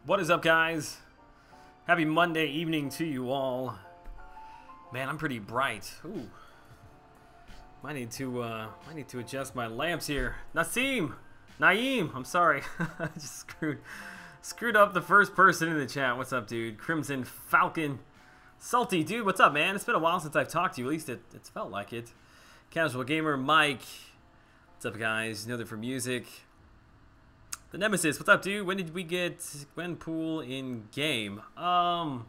What is up, guys? Happy Monday evening to you all. Man, I'm pretty bright. Ooh. Might need to adjust my lamps here. Naeem, I'm sorry. I just screwed up the first person in the chat. What's up, dude? Crimson Falcon. Salty, dude, what's up, man? It's been a while since I've talked to you. At least it's felt like it. Casual Gamer, Mike. What's up, guys? Another for music. The Nemesis, what's up, dude? When did we get Gwenpool in game? Dude,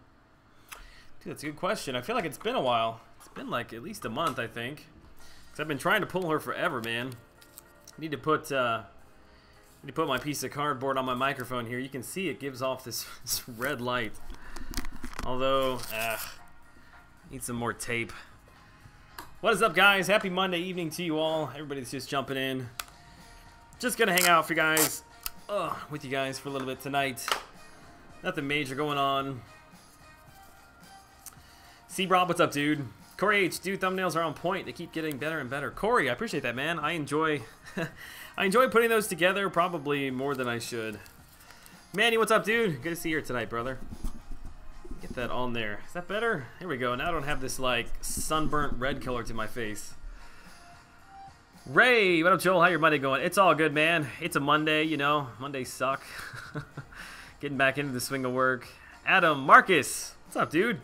that's a good question. I feel like it's been a while. It's been like at least a month, I think. Cause I've been trying to pull her forever, man. I need to put my piece of cardboard on my microphone here. You can see it gives off this red light. Although, need some more tape. What is up, guys? Happy Monday evening to you all. Everybody's just jumping in. Just gonna hang out for you guys. With you guys for a little bit tonight. Nothing major going on. C-Rob, what's up, dude? Corey H, dude, thumbnails are on point. They keep getting better and better. Corey, I appreciate that, man. I enjoy I enjoy putting those together probably more than I should. Manny, what's up, dude? Good to see you here tonight, brother. Get that on there. Is that better? Here we go. Now I don't have this, like, sunburnt red color to my face. Ray, what up, Joel? How your Monday going? It's all good, man. It's a Monday, you know. Mondays suck. Getting back into the swing of work. Adam, Marcus, what's up, dude?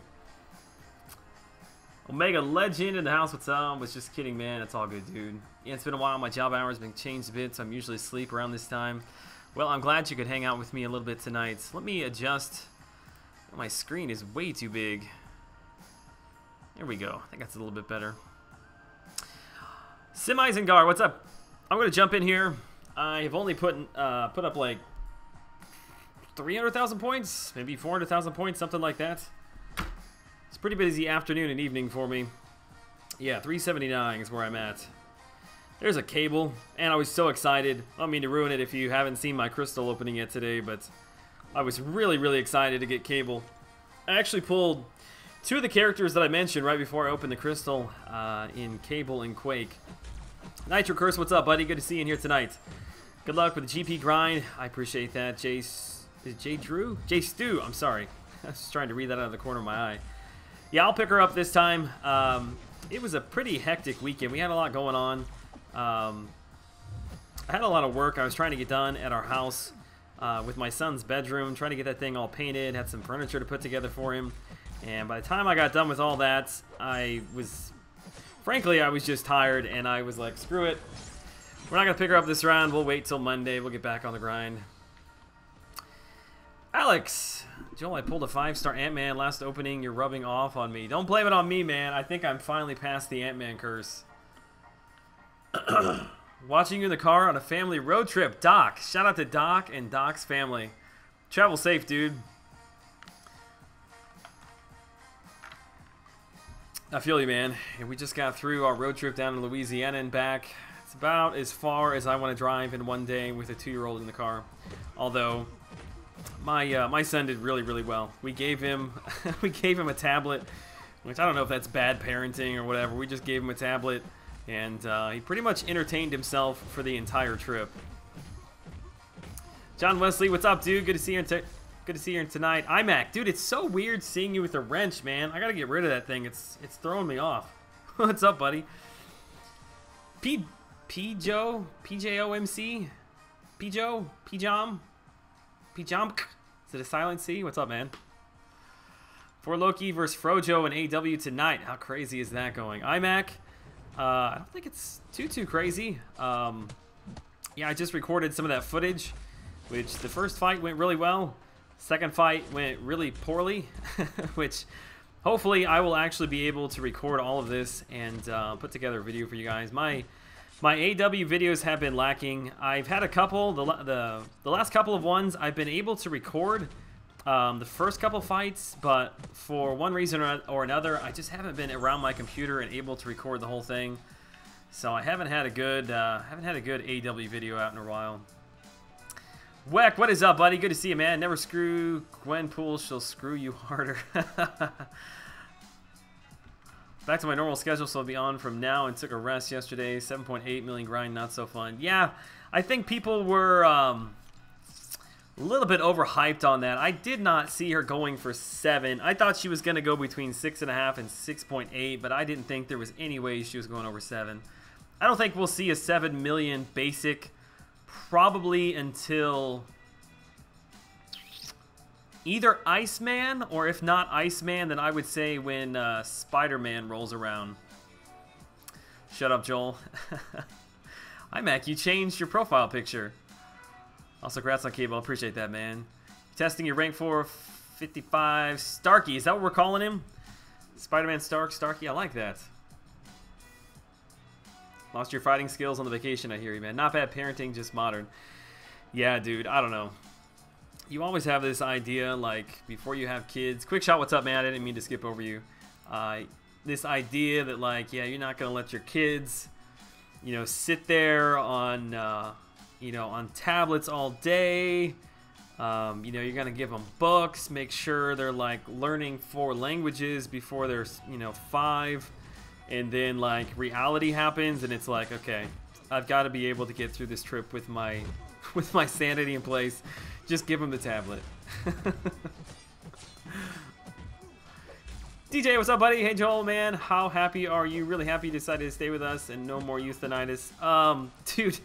Omega Legend in the house, what's up? Was just kidding, man. It's all good, dude. Yeah, it's been a while. My job hours have been changed a bit, so I'm usually asleep around this time. Well, I'm glad you could hang out with me a little bit tonight. Let me adjust. My screen is way too big. There we go. I think that's a little bit better. Sim Isengard, what's up? I'm gonna jump in here. I've only put up like 300,000 points, maybe 400,000 points, something like that. It's a pretty busy afternoon and evening for me. Yeah, 379 is where I'm at. There's a cable, and I was so excited. I don't mean to ruin it if you haven't seen my crystal opening yet today, but I was really excited to get cable. I actually pulled two of the characters that I mentioned right before I opened the crystal in Cable and Quake. Nitro Curse, what's up, buddy? Good to see you in here tonight. Good luck with the GP grind. I appreciate that. Is it J Drew? J Stu, I'm sorry. I was just trying to read that out of the corner of my eye. Yeah, I'll pick her up this time. It was a pretty hectic weekend. We had a lot going on. I had a lot of work I was trying to get done at our house with my son's bedroom, trying to get that thing all painted, had some furniture to put together for him. And by the time I got done with all that, frankly, I was just tired, and I was like, screw it. We're not going to pick her up this round. We'll wait till Monday. We'll get back on the grind. Alex. Joel, I pulled a 5-star Ant-Man last opening. You're rubbing off on me. Don't blame it on me, man. I think I'm finally past the Ant-Man curse. Watching you in the car on a family road trip. Doc. Shout out to Doc and Doc's family. Travel safe, dude. I feel you, man. And we just got through our road trip down to Louisiana and back. It's about as far as I want to drive in one day with a 2-year-old in the car. Although my son did really well. We gave him a tablet, which I don't know if that's bad parenting or whatever. We just gave him a tablet, and he pretty much entertained himself for the entire trip. John Wesley, what's up, dude? Good to see you. Good to see you tonight. iMac, dude, it's so weird seeing you with a wrench, man. I gotta get rid of that thing. It's throwing me off. What's up, buddy? PJOMC? Pjom? Is it a silent C? What's up, man? For Loki versus Frojo and AW tonight. How crazy is that going? iMac, I don't think it's too crazy. Yeah, I just recorded some of that footage, which the first fight went really well. Second fight went really poorly, which hopefully I will actually be able to record all of this and put together a video for you guys. My AW videos have been lacking. I've had a couple, the last couple of ones I've been able to record the first couple fights, but for one reason or another, I just haven't been around my computer and able to record the whole thing. So I haven't had a good AW video out in a while. Weck, what is up, buddy? Good to see you, man. Never screw Gwenpool, she'll screw you harder. Back to my normal schedule, so I'll be on from now and took a rest yesterday. 7.8 million grind, not so fun. Yeah, I think people were A little bit overhyped on that. I did not see her going for 7. I thought she was going to go between 6.5 and 6.8, but I didn't think there was any way she was going over 7. I don't think we'll see a 7 million basic probably until either Iceman, or if not Iceman, then I would say when Spider-Man rolls around. Shut up, Joel. Hi, Mac. You changed your profile picture. Also, congrats on Cable. Appreciate that, man. Testing your rank 455 Starkey. Is that what we're calling him? Spider-Man Starkey. I like that. Lost your fighting skills on the vacation, I hear you, man. Not bad parenting, just modern. Yeah, dude. I don't know. You always have this idea, like, before you have kids. Quick shot, what's up, man? I didn't mean to skip over you. This idea that, like, yeah, you're not going to let your kids, you know, sit there on... you know, on tablets all day. You know, you're gonna give them books, make sure they're like learning 4 languages before they're, you know, 5, and then like reality happens and it's like, okay, I've got to be able to get through this trip with my sanity in place. Just give them the tablet. DJ, what's up, buddy? Hey, Joel, man, how happy are you? Really happy you decided to stay with us and no more euthanitis. Dude.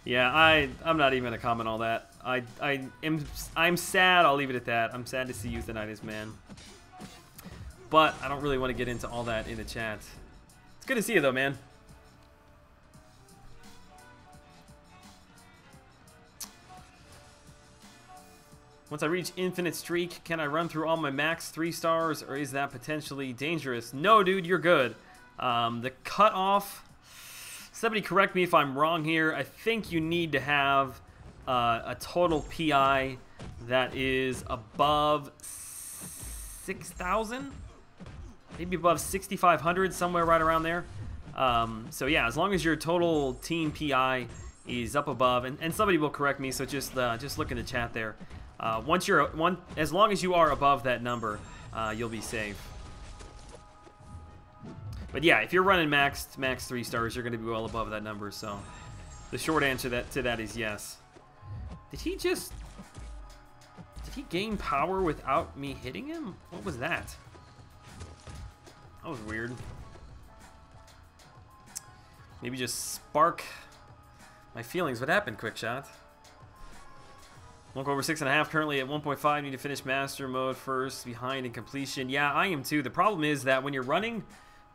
Yeah, I'm not even gonna comment on that. I'm sad. I'll leave it at that. I'm sad to see euthanitis, man. But I don't really want to get into all that in the chat. It's good to see you though, man. Once I reach infinite streak, can I run through all my max 3 stars, or is that potentially dangerous? No, dude, you're good. The cutoff. Somebody correct me if I'm wrong here. I think you need to have a total PI that is above 6,000, maybe above 6,500, somewhere right around there. So yeah, as long as your total team PI is up above, and somebody will correct me, so just look in the chat there. As long as you are above that number, you'll be safe. But yeah, if you're running max 3 stars, you're going to be well above that number. So the short answer to that is yes. Did he gain power without me hitting him? What was that? That was weird. Maybe just spark my feelings. What happened, quick shot? Won't go over 6.5. Currently at 1.5. Need to finish master mode first. Behind in completion. Yeah, I am too. The problem is that when you're running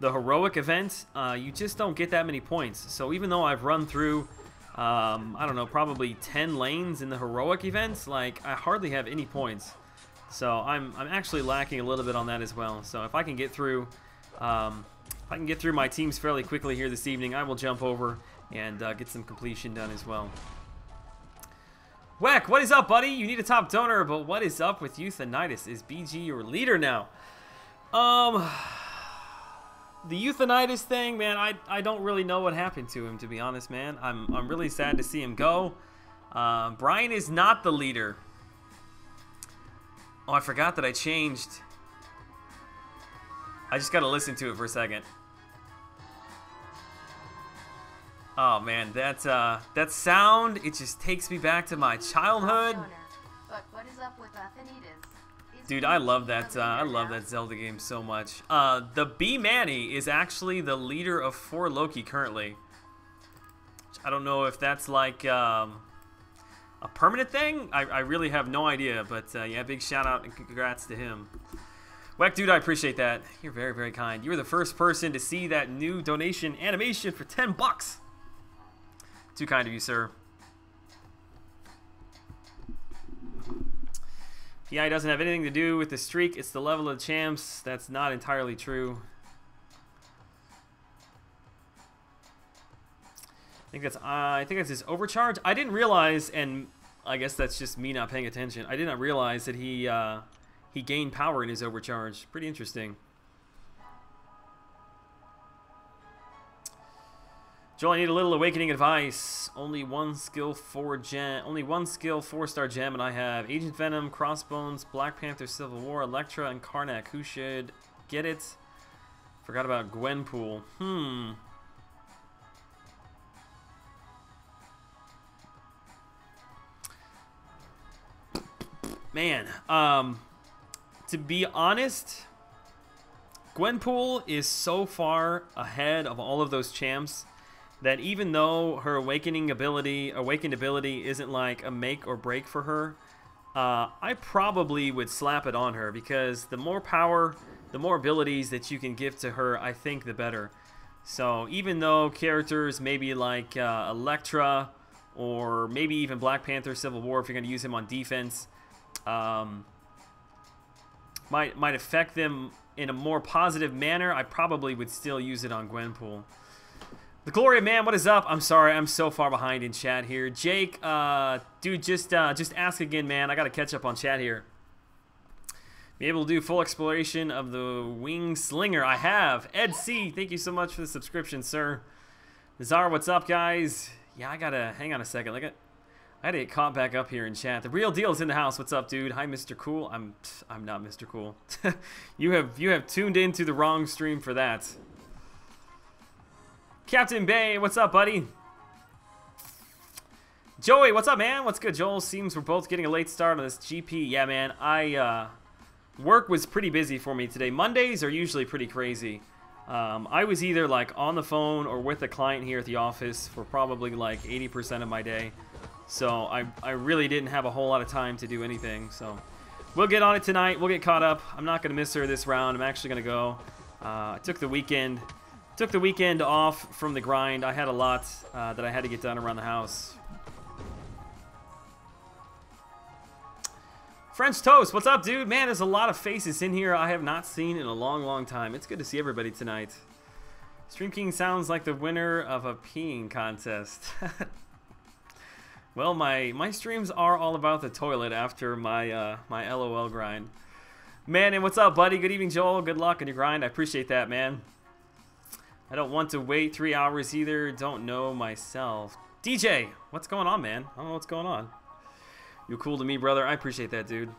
the heroic event, you just don't get that many points. So even though I've run through, I don't know, probably 10 lanes in the heroic events, like I hardly have any points. So I'm actually lacking a little bit on that as well. So if I can get through, my teams fairly quickly here this evening, I will jump over and get some completion done as well. Weck, what is up, buddy? You need a top donor, but what is up with euthanitis? Is BG your leader now? The euthanitis thing, man, I don't really know what happened to him, to be honest, man. I'm really sad to see him go. Brian is not the leader. Oh, I forgot that I changed. I just gotta listen to it for a second. Oh man, that sound, it just takes me back to my childhood. But what is up with Athenides? Dude, I love that Zelda game so much. The B Manny is actually the leader of 4 Loki currently. I don't know if that's like a permanent thing. I really have no idea, but yeah, big shout out and congrats to him. Weck, dude, I appreciate that. You're very, very kind. You were the first person to see that new donation animation for 10 bucks. Too kind of you, sir. PI doesn't have anything to do with the streak. It's the level of the champs. That's not entirely true. I think that's his overcharge. I didn't realize, and I guess that's just me not paying attention. I did not realize that he gained power in his overcharge. Pretty interesting. Joel, I need a little awakening advice. Only one skill 4-star gem, and I have Agent Venom, Crossbones, Black Panther, Civil War, Elektra, and Karnak. Who should get it? Forgot about Gwenpool. Man, to be honest, Gwenpool is so far ahead of all of those champs that even though her awakened ability isn't like a make or break for her, I probably would slap it on her, because the more power, the more abilities that you can give to her, I think the better. So even though characters maybe like Elektra, or maybe even Black Panther Civil War, if you're going to use him on defense, might affect them in a more positive manner, I probably would still use it on Gwenpool. The Gloria Man, what is up? I'm sorry, I'm so far behind in chat here. Jake, dude, just ask again, man. I got to catch up on chat here. Be able to do full exploration of the Wing Slinger. I have. Ed C, thank you so much for the subscription, sir. Nazar, what's up, guys? Yeah, I gotta hang on a second. I had to get caught back up here in chat. The Real Deal is in the house. What's up, dude? Hi, Mr. Cool. I'm not Mr. Cool. you have tuned into the wrong stream for that. Captain Bay, what's up, buddy? Joey, what's up, man? What's good, Joel? Seems we're both getting a late start on this GP. Yeah, man. Work was pretty busy for me today. Mondays are usually pretty crazy. I was either like on the phone or with a client here at the office for probably like 80% of my day. So I really didn't have a whole lot of time to do anything. So we'll get on it tonight. We'll get caught up. I'm not going to miss her this round. I'm actually going to go. I took the weekend off from the grind. I had a lot that I had to get done around the house. French Toast, what's up, dude? Man, there's a lot of faces in here I have not seen in a long, long time. It's good to see everybody tonight. Stream King sounds like the winner of a peeing contest. Well, my streams are all about the toilet after my my LOL grind. Man, and what's up, buddy? Good evening, Joel. Good luck on your grind. I appreciate that, man. I don't want to wait 3 hours either. Don't know myself. DJ, what's going on, man? I don't know what's going on. You're cool to me, brother. I appreciate that, dude.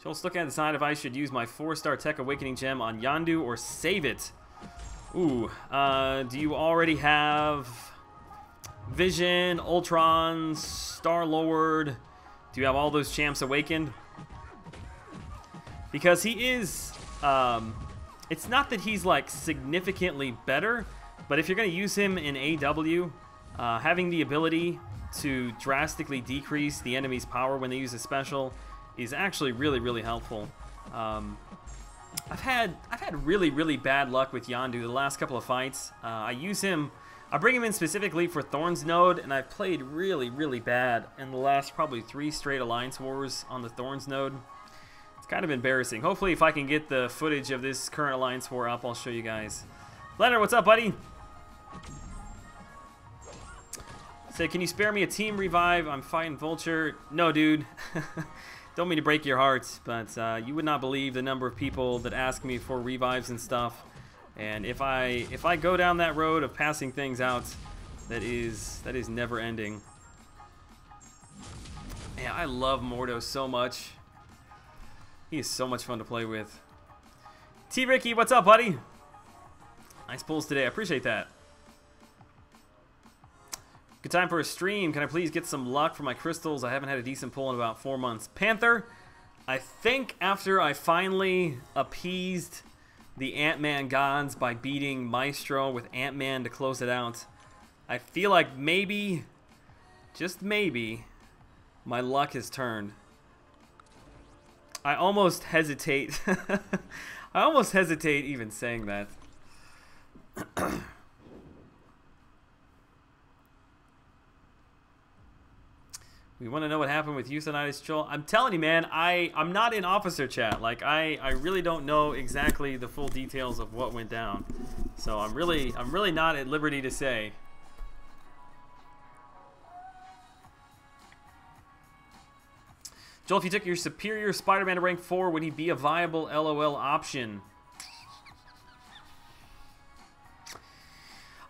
Joel's looking at the side if I should use my 4-star Tech Awakening gem on Yondu or save it. Ooh, do you already have Vision, Ultron, Star-Lord? Do you have all those champs awakened? Because he is, it's not that he's like significantly better, but if you're going to use him in AW, having the ability to drastically decrease the enemy's power when they use a special is actually really, really helpful. I've had really, really bad luck with Yondu the last couple of fights. I bring him in specifically for Thorn's Node, and I've played really, really bad in the last probably 3 straight Alliance Wars on the Thorn's Node. It's kind of embarrassing. Hopefully, if I can get the footage of this current Alliance War up, I'll show you guys. Leonard, what's up, buddy? Say, can you spare me a team revive? I'm fighting Vulture. No, dude. Don't mean to break your heart, but you would not believe the number of people that ask me for revives and stuff. And if I go down that road of passing things out, that is never ending. Man, I love Mordo so much. He is so much fun to play with. T Ricky, what's up, buddy? Nice pulls today. I appreciate that. Good time for a stream. Can I please get some luck for my crystals? I haven't had a decent pull in about 4 months. Panther, I think after I finally appeased the Ant-Man gods by beating Maestro with Ant-Man to close it out, I feel like maybe, just maybe, my luck has turned. I almost hesitate. I almost hesitate even saying that. We want to know what happened with Euthanitis, Joel. I'm telling you, man, I'm not in officer chat. Like, I really don't know exactly the full details of what went down. So I'm really not at liberty to say. Joel, if you took your superior Spider-Man to rank 4, would he be a viable LOL option?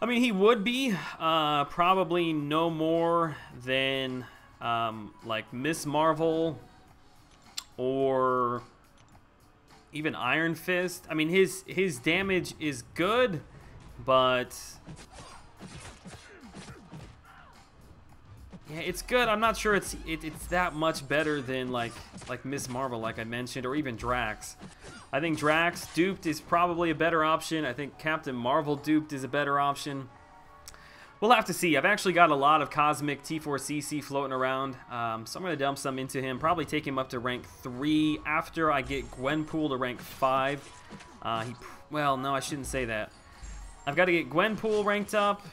I mean, he would be. Probably no more than like Miss Marvel or even Iron Fist. I mean, his damage is good, but Yeah, it's good. I'm not sure it's that much better than like Miss Marvel, like I mentioned, or even Drax. I think Drax duped is probably a better option. I think Captain Marvel duped is a better option. We'll have to see. I've actually got a lot of Cosmic T4CC floating around, so I'm going to dump some into him. Probably take him up to rank 3 after I get Gwenpool to rank 5. Well, no, I shouldn't say that. I've got to get Gwenpool ranked up.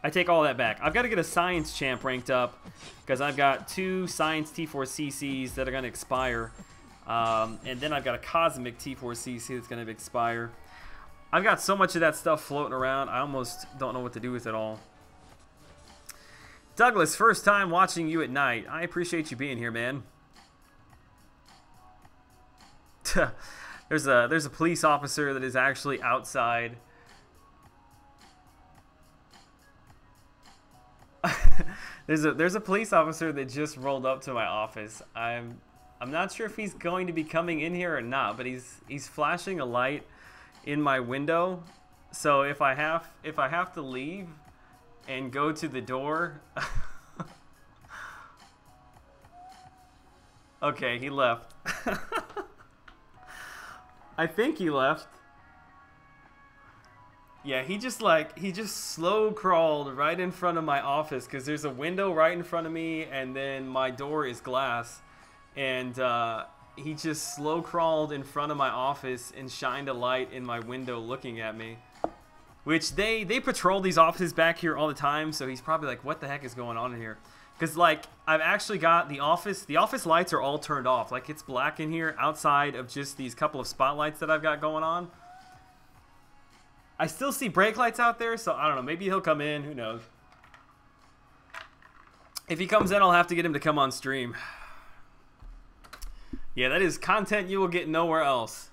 I take all that back. I've got to get a Science Champ ranked up because I've got 2 Science T4CCs that are going to expire. And then I've got a Cosmic T4CC that's going to expire. I've got so much of that stuff floating around, I almost don't know what to do with it all. Douglas, first time watching you at night. I appreciate you being here, man. There's a police officer that is actually outside. There's a police officer that just rolled up to my office. I'm not sure if he's going to be coming in here or not, but he's flashing a light in my window. So if I have to leave and go to the door. Okay, he left. I think he left. Yeah, he just slow crawled right in front of my office because there's a window right in front of me and then my door is glass, and he just slow crawled in front of my office and shined a light in my window looking at me. Which they patrol these offices back here all the time, so he's probably like, what the heck is going on in here? Because like I've actually got the office lights are all turned off. Like it's black in here outside of just these couple of spotlights that I've got going on. I still see brake lights out there, so I don't know, maybe he'll come in, who knows. If he comes in, I'll have to get him to come on stream. Yeah, that is content you will get nowhere else.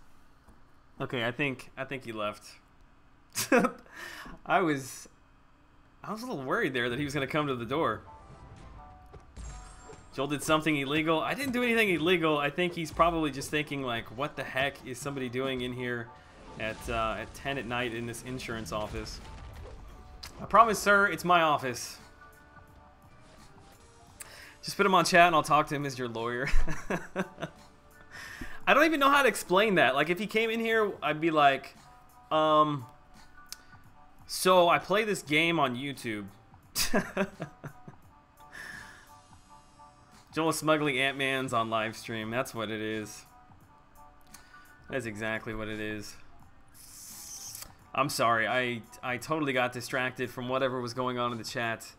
Okay, I think he left. I was a little worried there that he was going to come to the door. Joel did something illegal. I didn't do anything illegal. I think he's probably just thinking like, what the heck is somebody doing in here at 10 at night in this insurance office? I promise, sir, it's my office. Just put him on chat and I'll talk to him as your lawyer. I don't even know how to explain that. Like, if he came in here, I'd be like, so I play this game on YouTube. Joel is smuggling Ant-Man's on live stream. That's what it is. That's exactly what it is. I'm sorry. I totally got distracted from whatever was going on in the chat.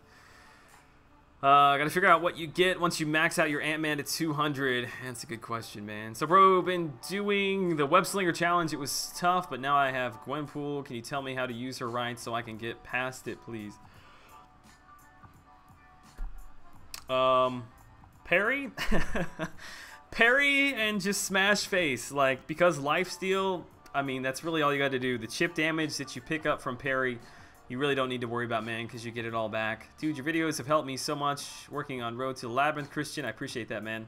I gotta figure out what you get once you max out your Ant-Man to 200. That's a good question, man. So, bro, been doing the Web Slinger challenge. It was tough, but now I have Gwenpool. Can you tell me how to use her right so I can get past it, please? Parry? Parry and just smash face. Like, because lifesteal, I mean, that's really all you gotta do. The chip damage that you pick up from parry, you really don't need to worry about, man, because you get it all back. Dude, your videos have helped me so much working on Road to the Labyrinth, Christian. I appreciate that, man.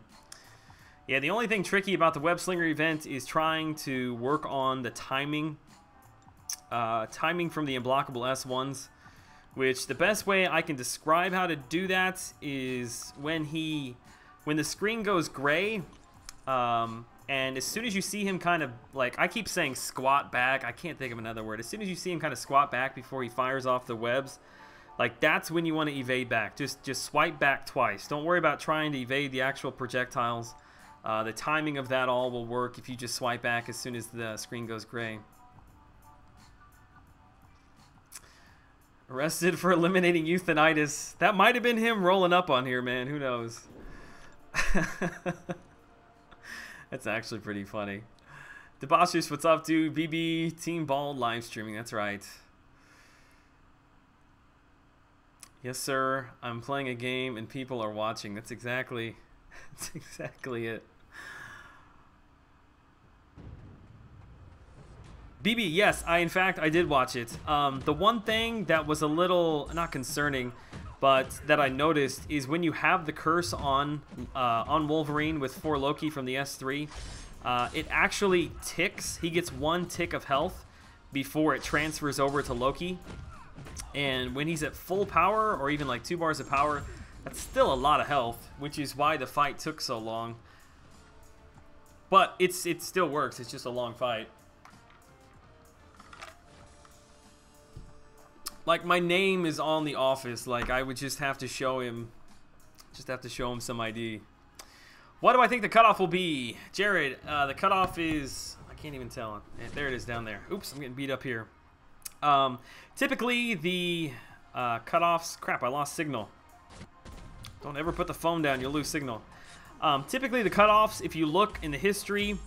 Yeah, the only thing tricky about the Web Slinger event is trying to work on the timing. Timing from the unblockable S1s, which the best way I can describe how to do that is when the screen goes gray, and as soon as you see him kind of, like, I keep saying squat back. I can't think of another word. As soon as you see him kind of squat back before he fires off the webs, like, that's when you want to evade back. Just swipe back twice. Don't worry about trying to evade the actual projectiles. The timing of that all will work if you just swipe back as soon as the screen goes gray. Arrested for eliminating euthanitis. That might have been him rolling up on here, man. Who knows? That's actually pretty funny. Debauchers, what's up, dude? BB Team Bald live streaming. That's right. Yes, sir. I'm playing a game and people are watching. That's exactly it. BB, yes, in fact I did watch it. The one thing that was a little not concerning, but that I noticed is when you have the curse on Wolverine with 4 Loki from the S3, it actually ticks. He gets 1 tick of health before it transfers over to Loki. And when he's at full power, or even like 2 bars of power, That's still a lot of health, which is why the fight took so long. But it still works. It's just a long fight. Like, my name is on the office. Like, I would just have to show him some ID. What do I think the cutoff will be? Jared, the cutoff is... I can't even tell. There it is down there. Oops, I'm getting beat up here. Typically, the cutoffs... Crap, I lost signal. Don't ever put the phone down. You'll lose signal. Typically, the cutoffs, if you look in the history,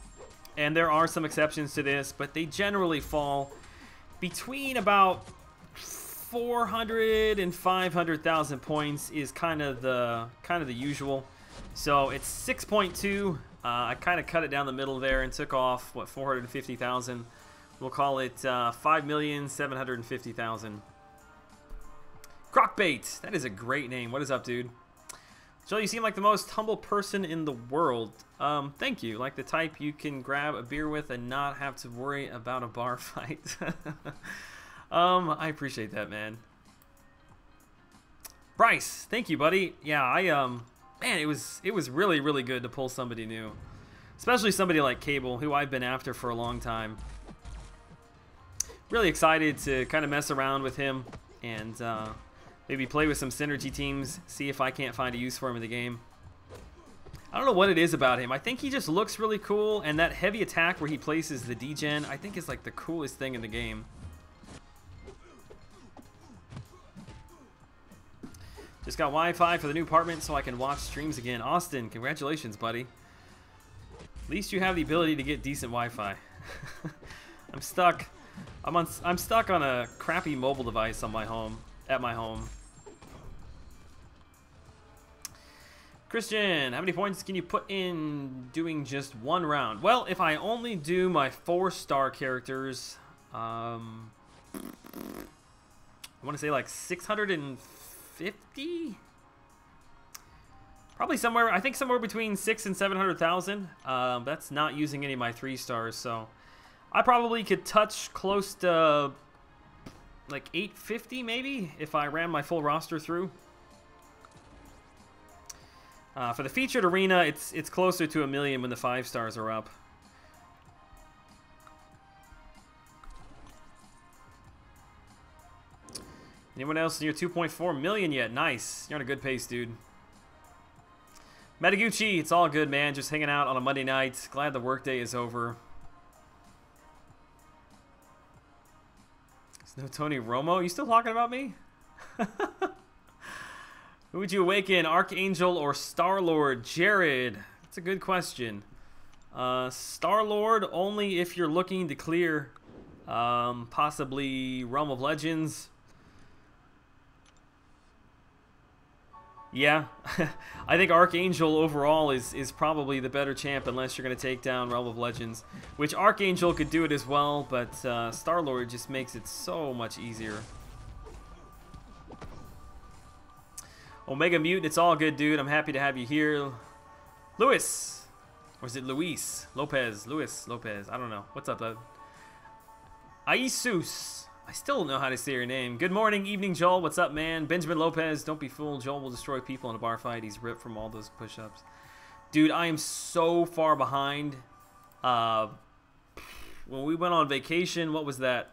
and there are some exceptions to this, but they generally fall between about 400 and 500,000 points is kind of the usual. So it's 6.2. I kind of cut it down the middle there and took off what 450,000. We'll call it 5,750,000. Crocbait, that is a great name. What is up, dude? Joel, you seem like the most humble person in the world. Thank you. Like the type you can grab a beer with and not have to worry about a bar fight. I appreciate that, man. Bryce, thank you, buddy. Yeah, man, it was really, really good to pull somebody new. Especially somebody like Cable, who I've been after for a long time. Really excited to kind of mess around with him and maybe play with some synergy teams, see if I can't find a use for him in the game. I don't know what it is about him. I think he just looks really cool, and that heavy attack where he places the degen, I think is like the coolest thing in the game. Just got Wi-Fi for the new apartment so I can watch streams again. Austin, congratulations, buddy. At least you have the ability to get decent Wi-Fi. I'm stuck. I'm stuck on a crappy mobile device on my home. At my home. Christian, how many points can you put in doing just one round? Well, if I only do my 4-star characters, I want to say like 650? Probably somewhere, I think somewhere between 600,000 and 700,000. That's not using any of my 3-stars, so I probably could touch close to like 850 maybe if I ran my full roster through. For the featured arena, it's closer to 1 million when the 5-stars are up. Anyone else near 2.4 million yet? Nice. You're on a good pace, dude. Metaguchi, it's all good, man. Just hanging out on a Monday night. Glad the workday is over. There's no Tony Romo. You still talking about me? Who would you awaken, Archangel or Star-Lord? Jared, that's a good question. Star-Lord only if you're looking to clear possibly Realm of Legends. Yeah, I think Archangel overall is probably the better champ unless you're going to take down Realm of Legends. Which Archangel could do it as well, but Star-Lord just makes it so much easier. Omega Mutant, it's all good, dude. I'm happy to have you here. Luis. Or is it Luis? Lopez. Luis Lopez. I don't know. What's up, bud? Aisus. I still don't know how to say your name. Good morning, evening, Joel. What's up, man? Benjamin Lopez. Don't be fooled. Joel will destroy people in a bar fight. He's ripped from all those push-ups. Dude, I am so far behind. When we went on vacation, what was that?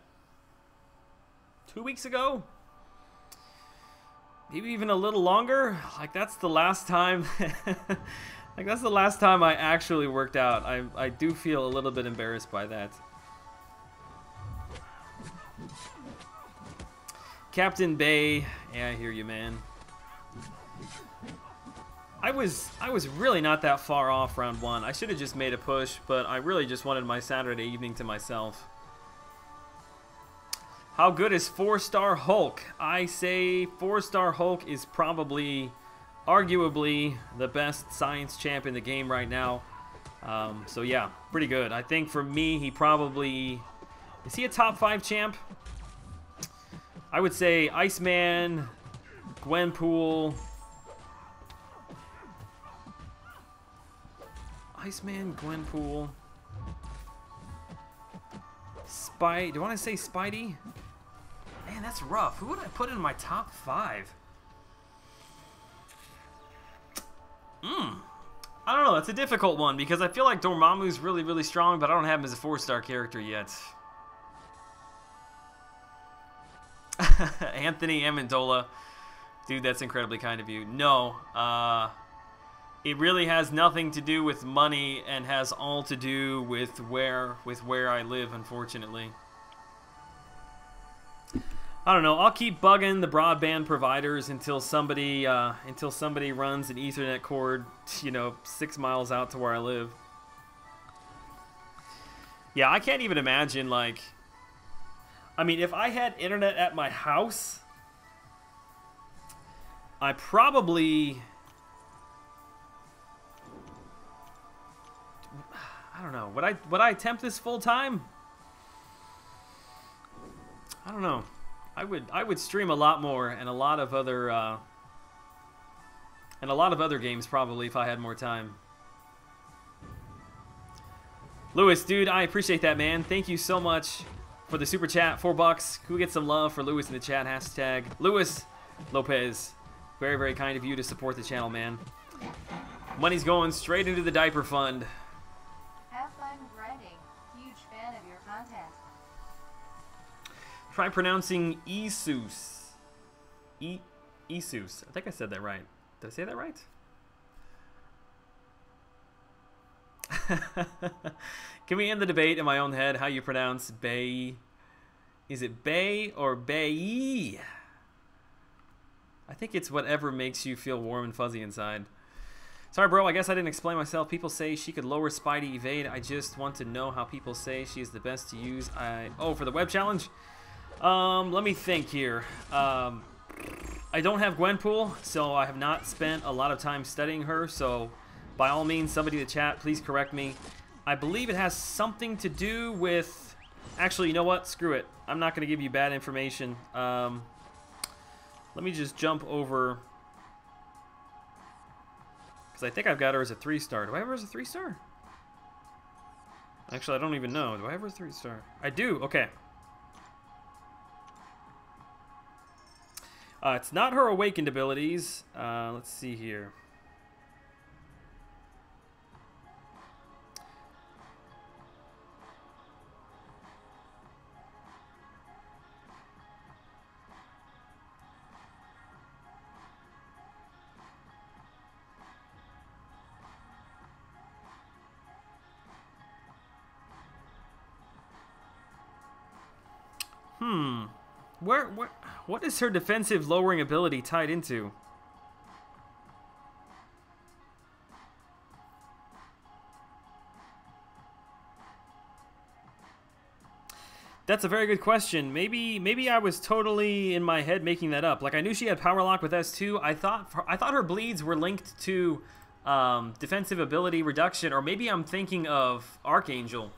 2 weeks ago? Maybe even a little longer. Like that's the last time. Like that's the last time I actually worked out. I do feel a little bit embarrassed by that. Captain Bay. Yeah, I hear you, man. I was really not that far off round 1. I should have just made a push, but I really just wanted my Saturday evening to myself. How good is 4-star Hulk? I say 4-star Hulk is probably, arguably, the best science champ in the game right now. So yeah, pretty good. I think for me, he probably... Is he a top 5 champ? I would say Iceman, Gwenpool... Iceman, Gwenpool... Do I want to say Spidey? Man, that's rough. Who would I put in my top 5? I don't know. It's a difficult one because I feel like Dormammu's really, really strong, but I don't have him as a 4-star character yet. Anthony Amendola. Dude, that's incredibly kind of you. No. It really has nothing to do with money and has all to do with where I live, unfortunately. I don't know. I'll keep bugging the broadband providers until somebody runs an Ethernet cord, 6 miles out to where I live. Yeah, I can't even imagine, like, I mean, if I had internet at my house, I probably, I don't know. Would I attempt this full time? I don't know. I would stream a lot more and a lot of other games probably if I had more time. Lewis, dude, I appreciate that, man. Thank you so much for the super chat. $4. Can we get some love for Lewis in the chat? Hashtag Lewis Lopez. Very, very kind of you to support the channel, man. Money's going straight into the diaper fund. Have fun grinding. Huge fan of your content. Try pronouncing Isus. Isus. I think I said that right. Did I say that right? Can we end the debate in my own head how you pronounce Bay? Is it Bay or Bay? I think it's whatever makes you feel warm and fuzzy inside. Sorry, bro. I guess I didn't explain myself. People say she could lower Spidey evade. I just want to know how people say she is the best to use. Oh, for the web challenge? Let me think here. I don't have Gwenpool, so I have not spent a lot of time studying her, so by all means, somebody in the chat, please correct me. I believe it has something to do with... Actually, you know what? Screw it. I'm not going to give you bad information. Let me just jump over... Because I think I've got her as a 3-star. Do I have her as a 3-star? Actually, I don't even know. Do I have her as a 3-star? I do. Okay. It's not her awakened abilities. Let's see here. What is her defensive lowering ability tied into? That's a very good question. Maybe I was totally in my head making that up. Like, I knew she had power lock with S2. I thought her bleeds were linked to defensive ability reduction, or maybe I'm thinking of Archangel.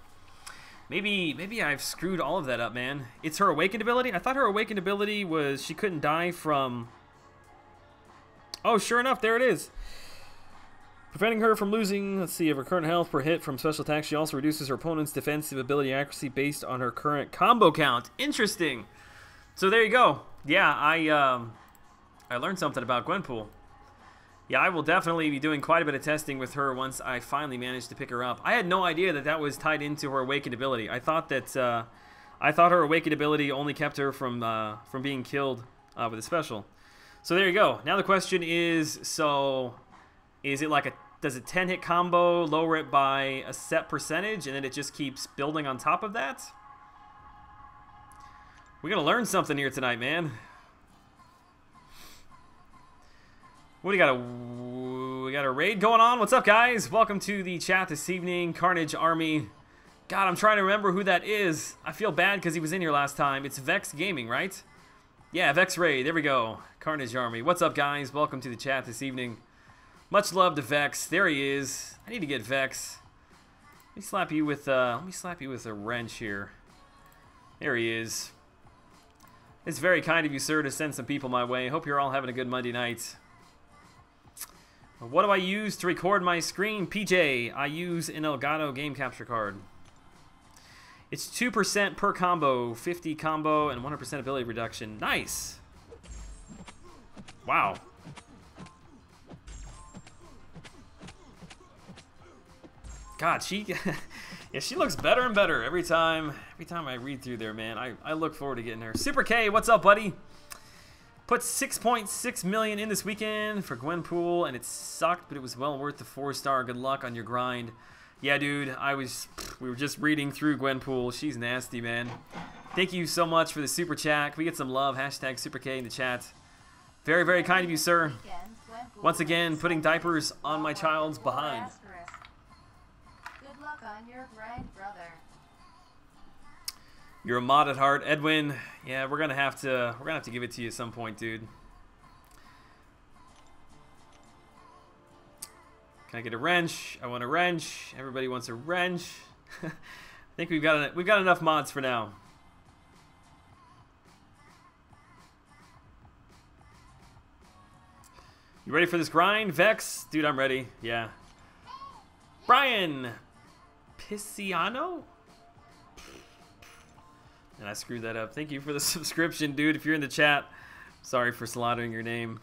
Maybe I've screwed all of that up, man. It's her awakened ability? I thought her awakened ability was she couldn't die from... Oh, sure enough, there it is. Preventing her from losing, let's see, of her current health per hit from special attacks. She also reduces her opponent's defensive ability accuracy based on her current combo count. Interesting. So there you go. Yeah, I learned something about Gwenpool. Yeah, I will definitely be doing quite a bit of testing with her once I finally manage to pick her up. I had no idea that that was tied into her awakened ability. I thought that her awakened ability only kept her from being killed with a special. So there you go. Now the question is, so is it like a, does a 10-hit combo lower it by a set percentage and then it just keeps building on top of that? We're gonna learn something here tonight, man. What do you got? We got a raid going on. What's up, guys? Welcome to the chat this evening. Carnage Army. God, I'm trying to remember who that is. I feel bad because he was in here last time. It's Vex Gaming, right? Yeah, Vex Raid. There we go. Carnage Army. What's up, guys? Welcome to the chat this evening. Much love to Vex. There he is. I need to get Vex. Let me slap you with a wrench here. There he is. It's very kind of you, sir, to send some people my way. Hope you're all having a good Monday night. What do I use to record my screen? PJ, I use an Elgato game capture card. It's 2% per combo, 50 combo, and 100% ability reduction. Nice. Wow. God, she yeah, she looks better and better every time I read through there, man. I look forward to getting her. Super K, what's up, buddy? Put 6.6 million in this weekend for Gwenpool, and it sucked, but it was well worth the 4-star. Good luck on your grind. Yeah, dude, we were just reading through Gwenpool. She's nasty, man. Thank you so much for the super chat. Can we get some love? Hashtag Super K in the chat. Very, very kind of you, sir. Once again, putting diapers on my child's behind. Good luck on your grind, brother. You're a mod at heart, Edwin. Yeah, we're gonna have to give it to you at some point, dude. Can I get a wrench? I want a wrench. Everybody wants a wrench. I think we've got enough mods for now. You ready for this grind, Vex? Dude, I'm ready. Yeah. Brian Pisciano? And I screwed that up. Thank you for the subscription, dude. If you're in the chat, sorry for slaughtering your name.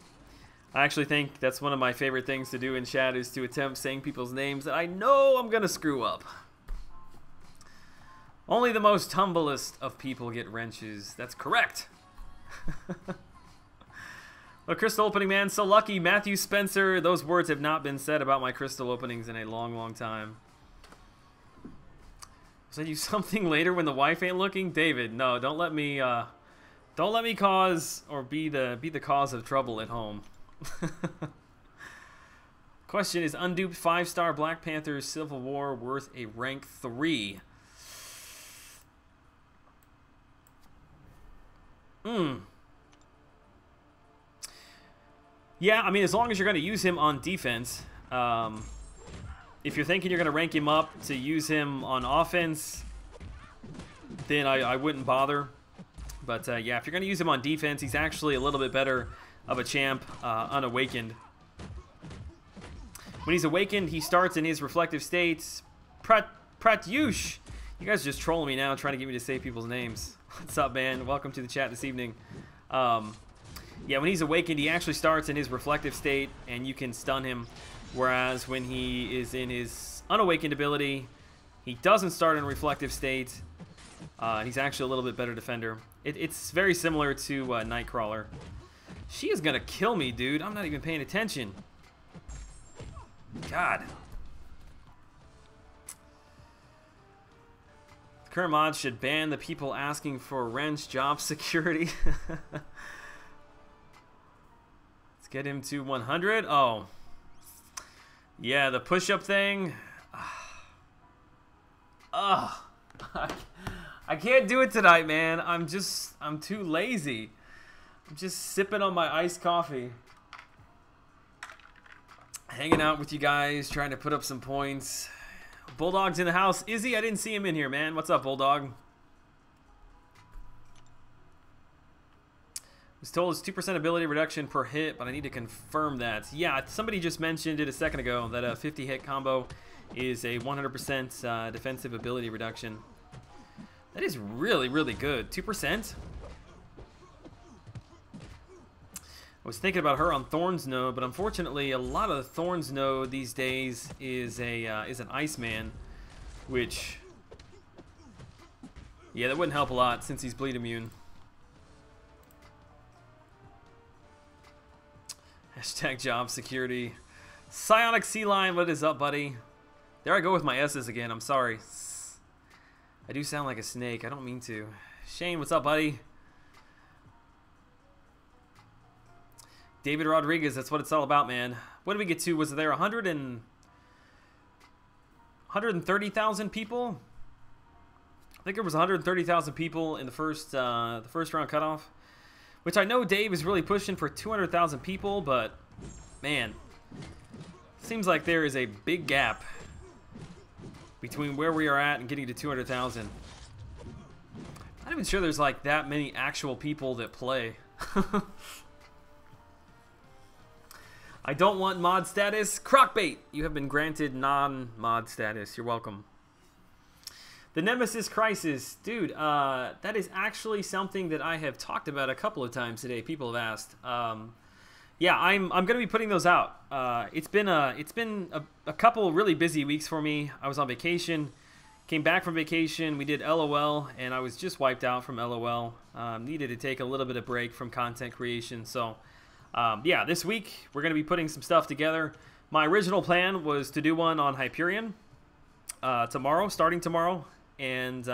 I actually think that's one of my favorite things to do in chat is to attempt saying people's names that I know I'm going to screw up. Only the most humblest of people get wrenches. That's correct. Well, crystal opening, man. So lucky. Matthew Spencer. Those words have not been said about my crystal openings in a long, long time. Send you something later when the wife ain't looking, David. No, don't let me cause or be the cause of trouble at home. Question is: unduped 5-star Black Panther Civil War worth a rank 3? Yeah, I mean, as long as you're going to use him on defense. If you're thinking you're going to rank him up to use him on offense, then I wouldn't bother. But yeah, if you're going to use him on defense, he's actually a little bit better of a champ unawakened. When he's awakened, he starts in his reflective states. Pratyush! You guys are just trolling me now, trying to get me to say people's names. What's up, man? Welcome to the chat this evening. Yeah, when he's awakened, he actually starts in his reflective state, and you can stun him. Whereas when he is in his unawakened ability, he doesn't start in reflective state. He's actually a little bit better defender. It's very similar to Nightcrawler. She is going to kill me, dude. I'm not even paying attention. God. The current mod should ban the people asking for wrench job security. Let's get him to 100. Oh. Yeah, the push-up thing. Ugh. I can't do it tonight, man. I'm too lazy. I'm just sipping on my iced coffee. Hanging out with you guys, trying to put up some points. Bulldog's in the house. Izzy, I didn't see him in here, man. What's up, Bulldog? Was told it's 2% ability reduction per hit, but I need to confirm that. Yeah, somebody just mentioned it a second ago that a 50 hit combo is a 100% defensive ability reduction. That is really, really good. 2%? I was thinking about her on Thorn's Node, but unfortunately, a lot of the Thorn's Node these days is an Iceman, which, yeah, that wouldn't help a lot since he's bleed immune. Hashtag job security. Psionic Sea Lion, what is up, buddy? There I go with my S's again. I'm sorry. I do sound like a snake. I don't mean to. Shane, what's up, buddy? David Rodriguez, that's what it's all about, man. What did we get to? Was there 130,000 people? I think there was 130,000 people in the first round cutoff. Which I know Dave is really pushing for 200,000 people, but man, seems like there is a big gap between where we are at and getting to 200,000. I'm not even sure there's like that many actual people that play. I don't want mod status. Crocbait, you have been granted non-mod status. You're welcome. The Nemesis Crisis. Dude, that is actually something that I have talked about a couple of times today. People have asked. Yeah, I'm gonna be putting those out. It's been a couple really busy weeks for me. I was on vacation, came back from vacation. We did LOL, and I was just wiped out from LOL. Needed to take a little bit of break from content creation. So, yeah, this week we're gonna be putting some stuff together. My original plan was to do one on Hyperion tomorrow, starting tomorrow, and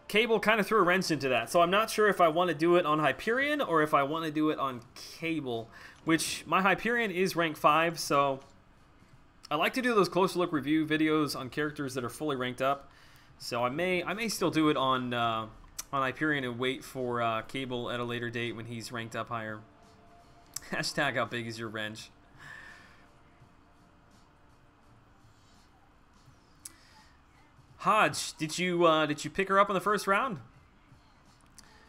Cable kind of threw a wrench into that. So I'm not sure if I want to do it on Hyperion or if I want to do it on Cable, which my Hyperion is rank 5, so I like to do those closer look review videos on characters that are fully ranked up. So I may still do it on Hyperion and wait for Cable at a later date when he's ranked up higher. Hashtag how big is your wrench? Hodge, did you pick her up in the first round?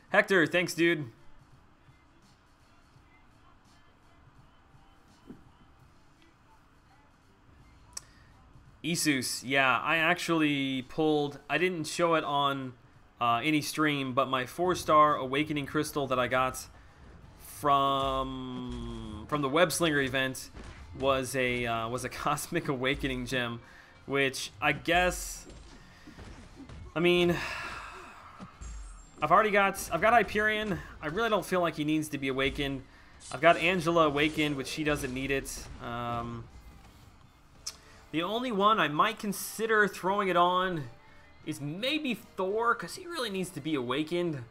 Hector, thanks, dude. Isus, yeah, I actually pulled. I didn't show it on any stream, but my 4-star Awakening Crystal that I got from the Webslinger event was a Cosmic Awakening gem, which I guess. I mean, I've got Hyperion. I really don't feel like he needs to be awakened. I've got Angela awakened, which she doesn't need it. The only one I might consider throwing it on is maybe Thor, because he really needs to be awakened.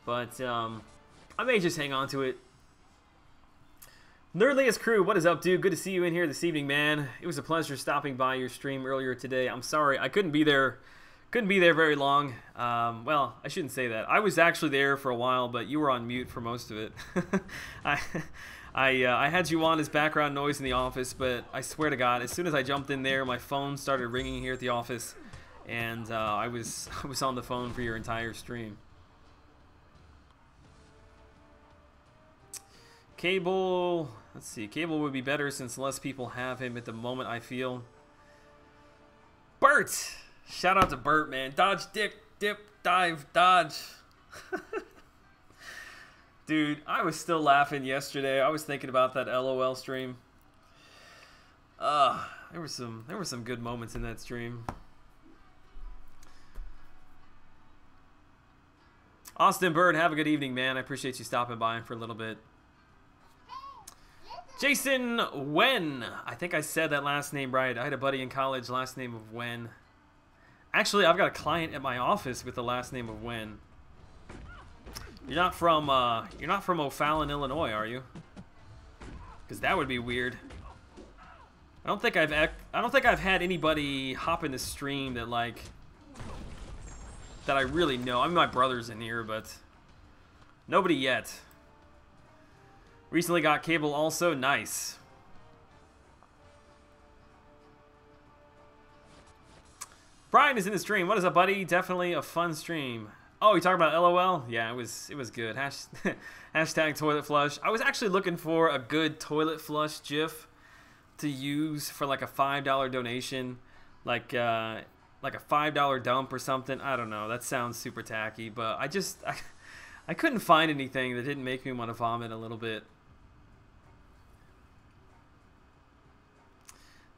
But I may just hang on to it. Nerdliest crew, what is up, dude? Good to see you in here this evening, man. It was a pleasure stopping by your stream earlier today. I'm sorry I couldn't be there. Couldn't be there very long. Well, I shouldn't say that. I was actually there for a while, but you were on mute for most of it. I had you on as background noise in the office, but I swear to God, as soon as I jumped in there, my phone started ringing here at the office, and I was on the phone for your entire stream. Cable, let's see. Cable would be better since less people have him at the moment, I feel. Bert! Shout out to Bert, man. Dodge, dip, dive, dodge. Dude, I was still laughing yesterday. I was thinking about that LOL stream. There were some good moments in that stream. Austin Bird, have a good evening, man. I appreciate you stopping by for a little bit. Jason Wen. I think I said that last name right. I had a buddy in college, last name of Wen. Actually, I've got a client at my office with the last name of Wen. You're not from O'Fallon, Illinois, are you? Because that would be weird. I don't think I've had anybody hop in the stream that I really know. I mean, my brother's in here, but nobody yet. Recently got Cable also. Nice. Brian is in the stream. What is up, buddy? Definitely a fun stream. Oh, you talking about LOL? Yeah, it was good. Hashtag toilet flush. I was actually looking for a good toilet flush GIF to use for like a $5 donation, like a $5 dump or something. I don't know. That sounds super tacky, but I couldn't find anything that didn't make me want to vomit a little bit.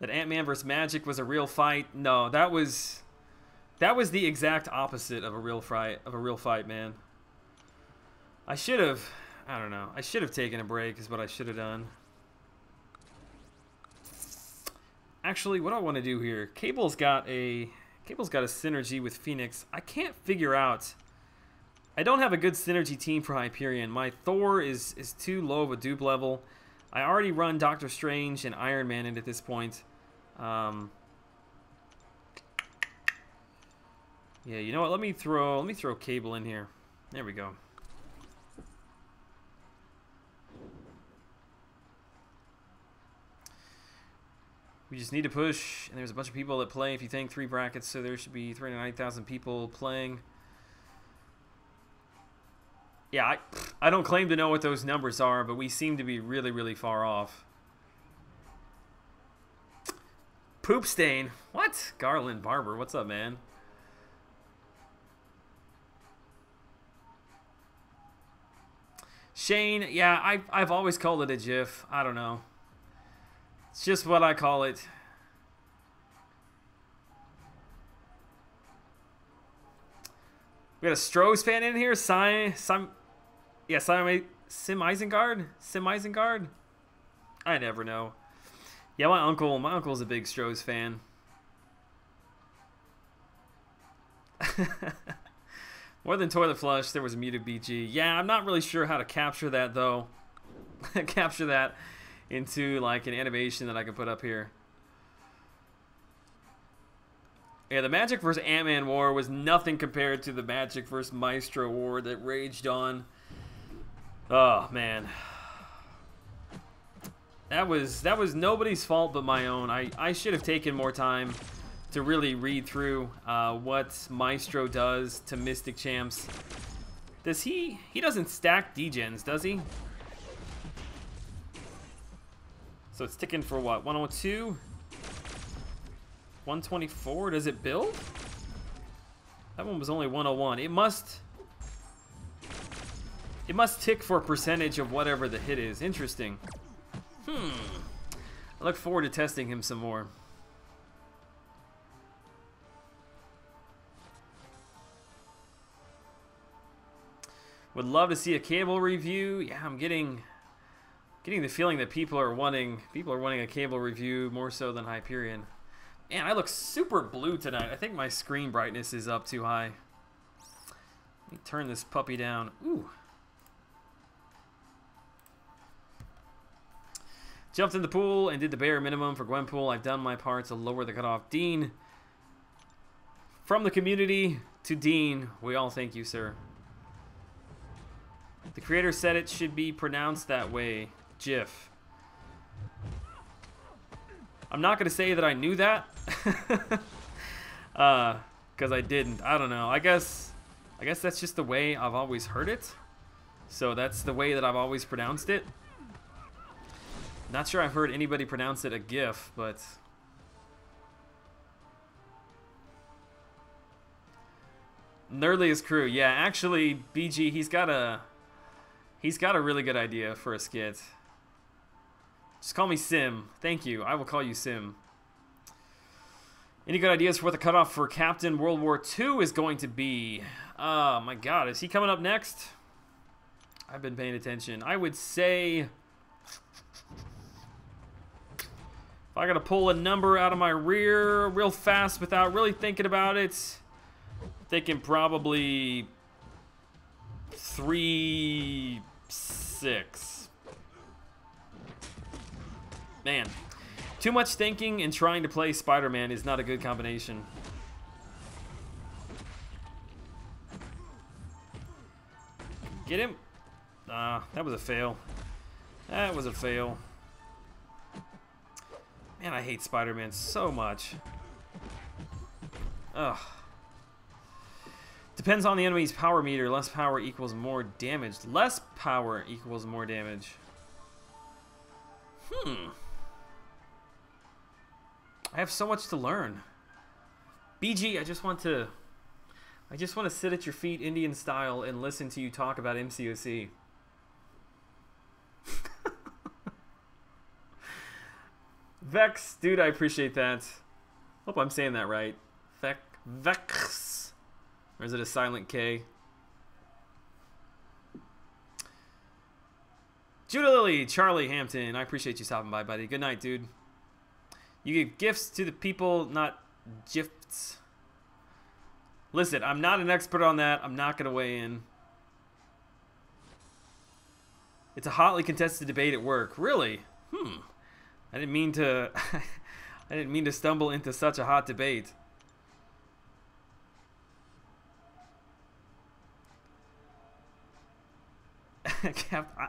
That Ant-Man vs. Magic was a real fight. No, that was the exact opposite of a real fight, man. I don't know. I should have taken a break is what I should have done. Actually, what do I want to do here? Cable's got a synergy with Phoenix. I can't figure out. I don't have a good synergy team for Hyperion. My Thor is too low of a dupe level. I already run Doctor Strange and Iron Man in at this point. Yeah, you know what? Let me throw Cable in here. There we go. We just need to push, and there's a bunch of people that play. If you think 3 brackets, so there should be 390,000 people playing. Yeah, I don't claim to know what those numbers are, but we seem to be really, really far off. Poop stain. What? Garland Barber. What's up, man? Shane, yeah, I've always called it a GIF. I don't know. It's just what I call it. We got a Strohs fan in here. Sim Isengard? Sim Isengard? I never know. Yeah, my uncle's a big Strohs fan. More than toilet flush, there was a muted BG. Yeah, I'm not really sure how to capture that though. Capture that into like an animation that I can put up here. Yeah, the Magic vs. Ant-Man war was nothing compared to the Magic vs. Maestro war that raged on. Oh man, that was nobody's fault but my own. I should have taken more time to really read through what Maestro does to Mystic Champs. Does he doesn't stack degens, does he? So it's ticking for what, 102? 124, does it build? That one was only 101. It must tick for a percentage of whatever the hit is. Interesting. I look forward to testing him some more. Would love to see a Cable review. Yeah, I'm getting the feeling that people are wanting a Cable review more so than Hyperion. Man, I look super blue tonight. I think my screen brightness is up too high. Let me turn this puppy down. Ooh. Jumped in the pool and did the bare minimum for Gwenpool. I've done my part to lower the cutoff. Dean, from the community to Dean, we all thank you, sir. The creator said it should be pronounced that way. GIF. I'm not going to say that I knew that. Because I didn't. I don't know. I guess that's just the way I've always heard it. So that's the way that I've always pronounced it. Not sure I've heard anybody pronounce it a GIF, but... Nerdliest crew. Yeah, actually, BG, he's got a really good idea for a skit. Just call me Sim. Thank you. I will call you Sim. Any good ideas for what the cutoff for Captain World War II is going to be? Oh my god, is he coming up next? I've been paying attention. I would say... if I gotta pull a number out of my rear real fast without really thinking about it, I'm thinking probably 3-6. Man, too much thinking and trying to play Spider-Man is not a good combination. Get him? That was a fail. That was a fail. Man, I hate Spider-Man so much. Ugh. Depends on the enemy's power meter. Less power equals more damage. Less power equals more damage. I have so much to learn. BG, I just want to sit at your feet Indian style and listen to you talk about MCOC. Vex, dude, I appreciate that. Hope I'm saying that right. Vex. Or is it a silent K? Judah Lily, Charlie Hampton, I appreciate you stopping by, buddy. Good night, dude. You give gifts to the people, not gifts. Listen, I'm not an expert on that. I'm not going to weigh in. It's a hotly contested debate at work. Really? I didn't mean to I didn't mean to stumble into such a hot debate.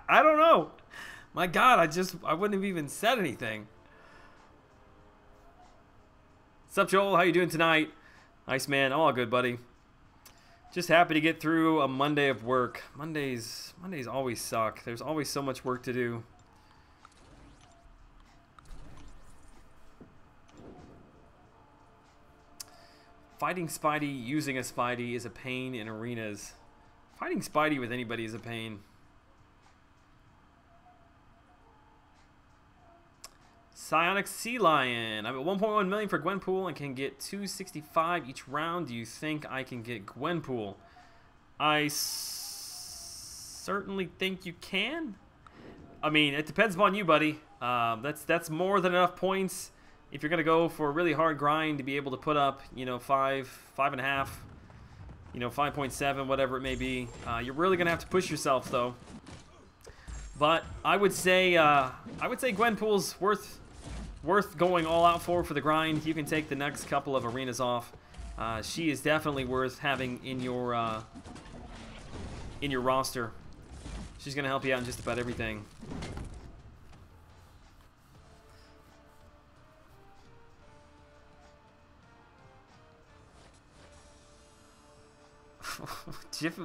I don't know. My God, I wouldn't have even said anything. What's up, Joel? How you doing tonight? Nice, man. All good, buddy. Just happy to get through a Monday of work. Mondays always suck. There's always so much work to do. Fighting Spidey using a Spidey is a pain in arenas. Fighting Spidey with anybody is a pain. Psionic Sea Lion. I'm at 1.1 million for Gwenpool and can get 265 each round. Do you think I can get Gwenpool? I certainly think you can. I mean, it depends upon you, buddy. That's more than enough points if you're gonna go for a really hard grind to be able to put up, you know, 5.5, you know, 5.7, whatever it may be. You're really gonna have to push yourself, though. But I would say Gwenpool's worth going all out for the grind. You can take the next couple of arenas off. She is definitely worth having in your roster. She's gonna help you out in just about everything.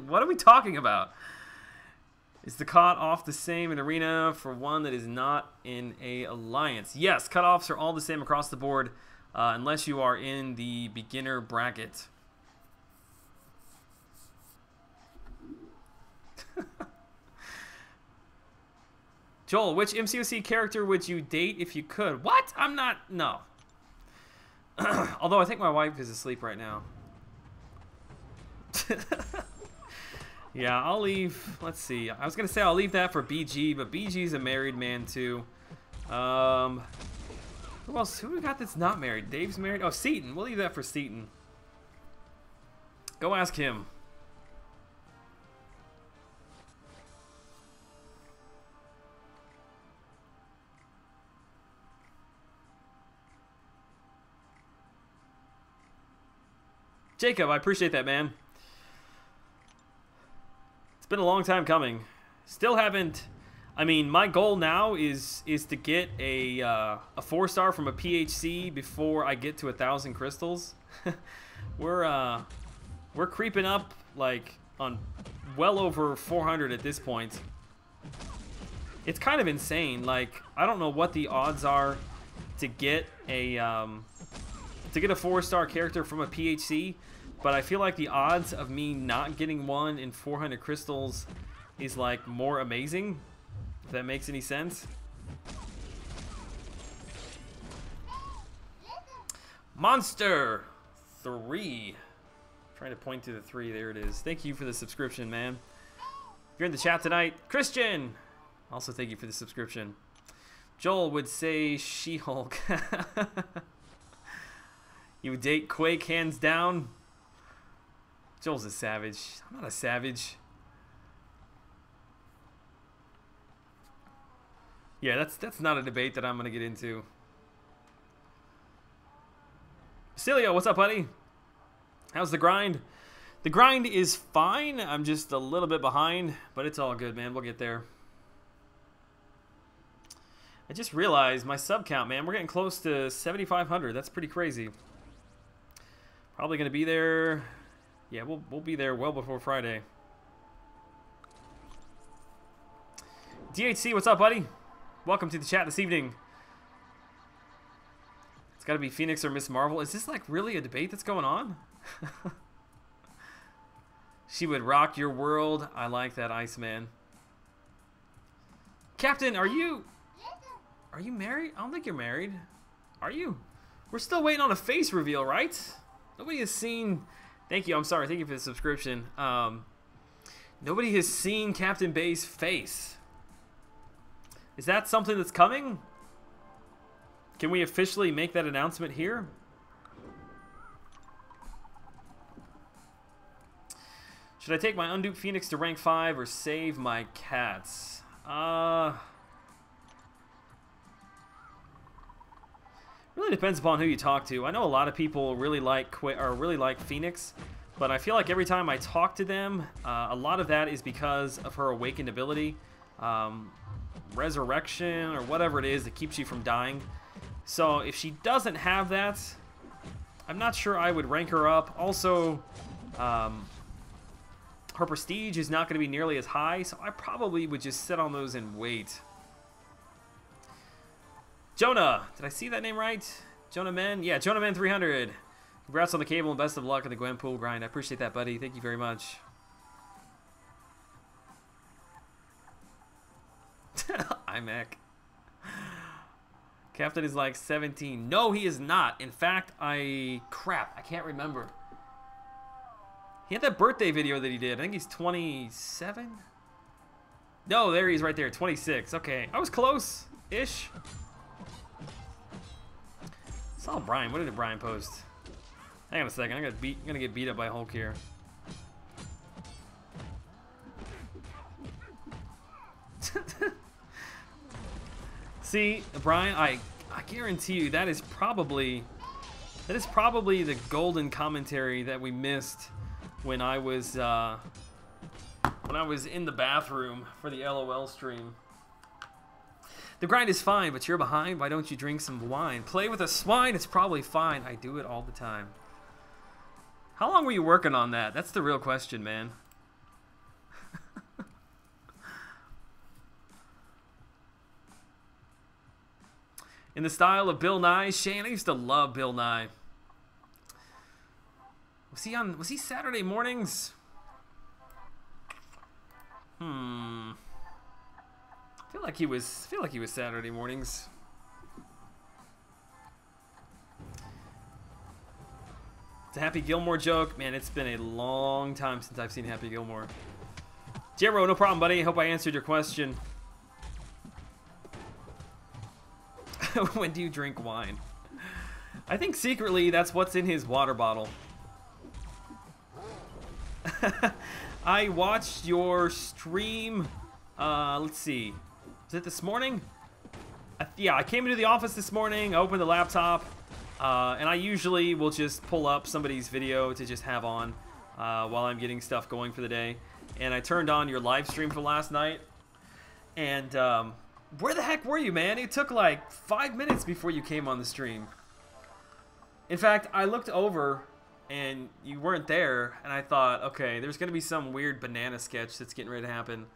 What are we talking about? Is the cutoff the same in arena for one that is not in a alliance? Yes, cutoffs are all the same across the board, unless you are in the beginner bracket. Joel, which MCOC character would you date if you could? What? I'm not. No. Although I think my wife is asleep right now. Yeah, I'll leave. Let's see. I was gonna say I'll leave that for BG, but BG's a married man too. Who else? Who we got that's not married? Dave's married. Oh, Seaton. We'll leave that for Seaton. Go ask him. Jacob, I appreciate that, man. It's been a long time coming. Still haven't. I mean, my goal now is to get a 4-star from a PHC before I get to 1,000 crystals. We're creeping up like on well over 400 at this point. It's kind of insane. Like, I don't know what the odds are to get a 4-star character from a PHC, but I feel like the odds of me not getting one in 400 crystals is like more amazing, if that makes any sense. Monster 3. Trying to point to the 3. There it is. Thank you for the subscription, man. You're in the chat tonight. Christian, also thank you for the subscription. Joel would say She-Hulk. You would date Quake hands down. Joel's a savage. I'm not a savage. Yeah, that's not a debate that I'm gonna get into. Cilio, what's up, buddy? How's the grind? The grind is fine. I'm just a little bit behind, but it's all good, man. We'll get there. I just realized my sub count, man. We're getting close to 7,500. That's pretty crazy. Probably gonna be there. Yeah, we'll be there well before Friday. DHC, what's up, buddy? Welcome to the chat this evening. It's got to be Phoenix or Miss Marvel. Is this like really a debate that's going on? She would rock your world. I like that, Iceman. Captain, are you married? I don't think you're married. Are you? We're still waiting on a face reveal, right? Nobody has seen. Thank you. I'm sorry. Thank you for the subscription. Nobody has seen Captain Bay's face. Is that something that's coming? Can we officially make that announcement here? Should I take my unduped Phoenix to rank 5 or save my cats? Really depends upon who you talk to. I know a lot of people really like Phoenix, but I feel like every time I talk to them, a lot of that is because of her awakened ability, resurrection or whatever it is that keeps you from dying. So if she doesn't have that, I'm not sure I would rank her up. Also, her prestige is not going to be nearly as high, so I probably would just sit on those and wait. Jonah, did I see that name right? Jonah Men? Yeah, Jonah Men 300. Congrats on the cable and best of luck in the Gwenpool grind. I appreciate that, buddy. Thank you very much. iMac. Captain is like 17. No, he is not. In fact, crap, I can't remember. He had that birthday video that he did. I think he's 27? No, there he is right there, 26. Okay, I was close-ish. Saw Brian. What did Brian post? Hang on a second. I'm gonna get beat up by Hulk here. See, Brian, I guarantee you that is probably the golden commentary that we missed when I was in the bathroom for the LOL stream. The grind is fine, but you're behind. Why don't you drink some wine? Play with a swine, it's probably fine. I do it all the time. How long were you working on that? That's the real question, man. In the style of Bill Nye. Shane, I used to love Bill Nye. Was he Saturday mornings? I feel like he was Saturday mornings. It's a Happy Gilmore joke. Man, it's been a long time since I've seen Happy Gilmore. Jero, no problem, buddy. Hope I answered your question. When do you drink wine? I think secretly that's what's in his water bottle. I watched your stream. Let's see. Was it this morning? Yeah, I came into the office this morning. I opened the laptop. And I usually will just pull up somebody's video to just have on while I'm getting stuff going for the day. And I turned on your live stream for last night. And where the heck were you, man? It took like 5 minutes before you came on the stream. In fact, I looked over and you weren't there. And I thought, okay, there's going to be some weird banana sketch that's getting ready to happen.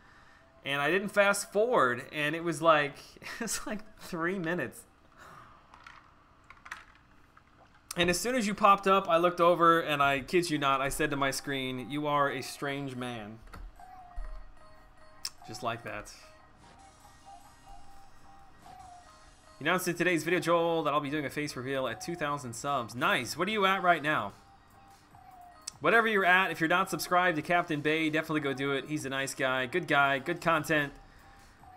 And I didn't fast forward. And it was like 3 minutes. And as soon as you popped up, I looked over, and I kid you not, I said to my screen, "You are a strange man." Just like that. You announced in today's video, Joel, that I'll be doing a face reveal at 2,000 subs. Nice. What are you at right now? Whatever you're at, if you're not subscribed to Captain Bay, definitely go do it. He's a nice guy, good content.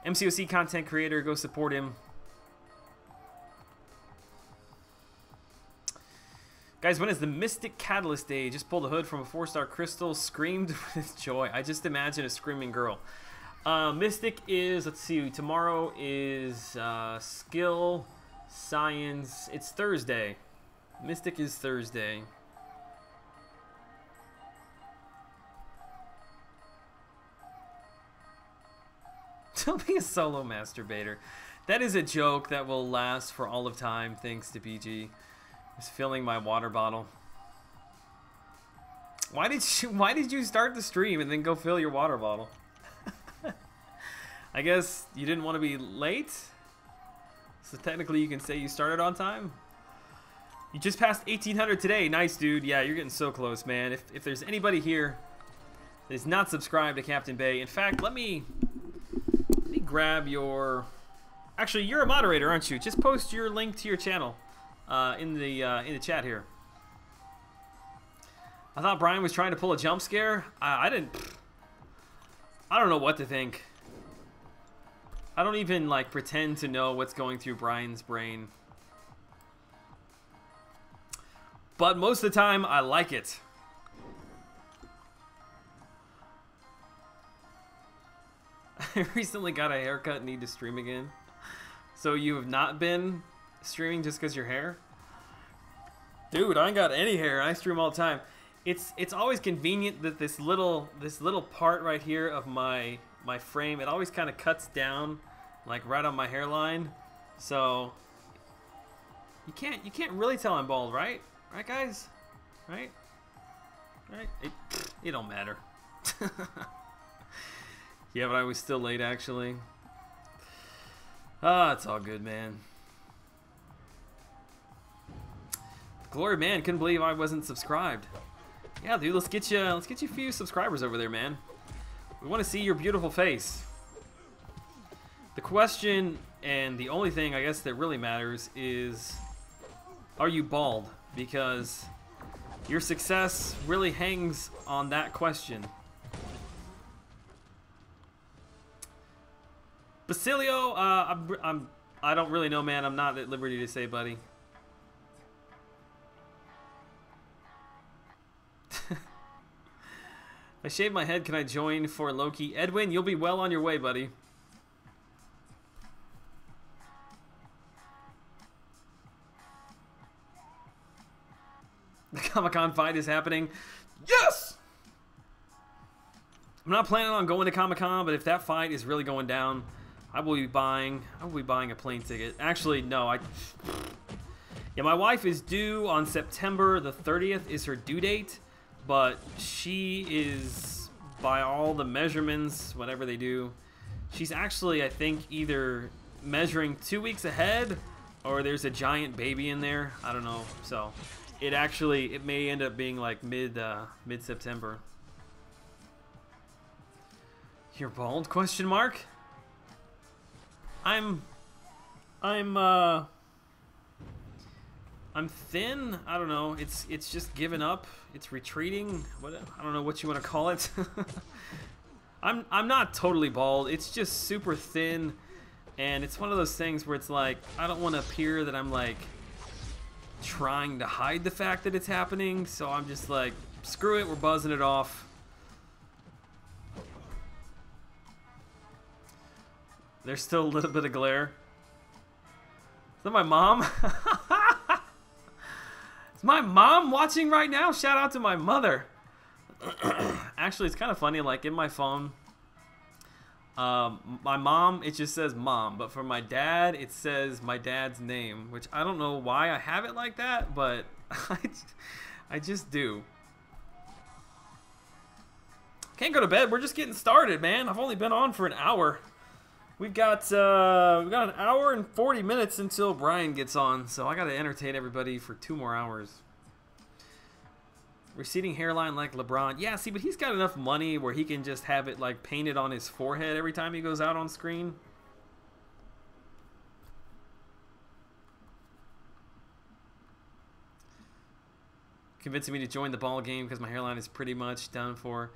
MCOC content creator, go support him. Guys, when is the Mystic Catalyst Day? Just pulled the hood from a 4-star crystal, screamed with joy. I just imagine a screaming girl. Mystic is, let's see, tomorrow is skill, science. It's Thursday. Mystic is Thursday. Don't be a solo masturbator. That is a joke that will last for all of time, thanks to PG. Just filling my water bottle. Why did you start the stream and then go fill your water bottle? I guess you didn't want to be late? So technically you can say you started on time? You just passed 1,800 today. Nice, dude. Yeah, you're getting so close, man. If there's anybody here that is not subscribed to Captain Bay, in fact, let me grab your... Actually, you're a moderator, aren't you? Just post your link to your channel. In the chat here. I thought Brian was trying to pull a jump scare. I don't know what to think. I don't even like pretend to know what's going through Brian's brain. But most of the time, I like it. I recently got a haircut and need to stream again. So you have not been streaming just because your hair? Dude, I ain't got any hair. I stream all the time. It's always convenient that this little part right here of my frame, it always kind of cuts down like right on my hairline. So you can't really tell I'm bald, right? Right, guys? Right? Right? It don't matter. Yeah, but I was still late actually. Ah, it's all good, man. Glory, man, couldn't believe I wasn't subscribed. Yeah, dude, let's get you a few subscribers over there, man. We want to see your beautiful face. The question And the only thing I guess that really matters is, are you bald? Because your success really hangs on that question. Basilio, I don't really know, man. I'm not at liberty to say, buddy. If I shave my head, can I join for Loki? Edwin, you'll be well on your way, buddy. The Comic-Con fight is happening. Yes! I'm not planning on going to Comic-Con, but if that fight is really going down, I will be buying a plane ticket. Actually, no, yeah, my wife is due on September the 30th is her due date, but she is, by all the measurements, whatever they do, she's actually, I think, either measuring 2 weeks ahead or there's a giant baby in there. I don't know. So it may end up being like mid-September. You're bald? Question mark. I'm thin. I don't know. It's just given up. It's retreating. I don't know what you want to call it. I'm not totally bald. It's just super thin, and it's one of those things where it's like I don't want to appear that I'm like trying to hide the fact that it's happening. So I'm just like, screw it. We're buzzing it off. There's still a little bit of glare. Is that my mom? Is my mom watching right now? Shout out to my mother. Actually, it's kind of funny. Like in my phone, my mom, it just says mom. But for my dad, it says my dad's name. Which I don't know why I have it like that. But I just do. Can't go to bed. We're just getting started, man. I've only been on for an hour. We've got an hour and 40 minutes until Brian gets on, so I got to entertain everybody for 2 more hours. Receding hairline like LeBron. Yeah, see, but he's got enough money where he can just have it like painted on his forehead every time he goes out on screen. Convincing me to join the ball game because my hairline is pretty much done for.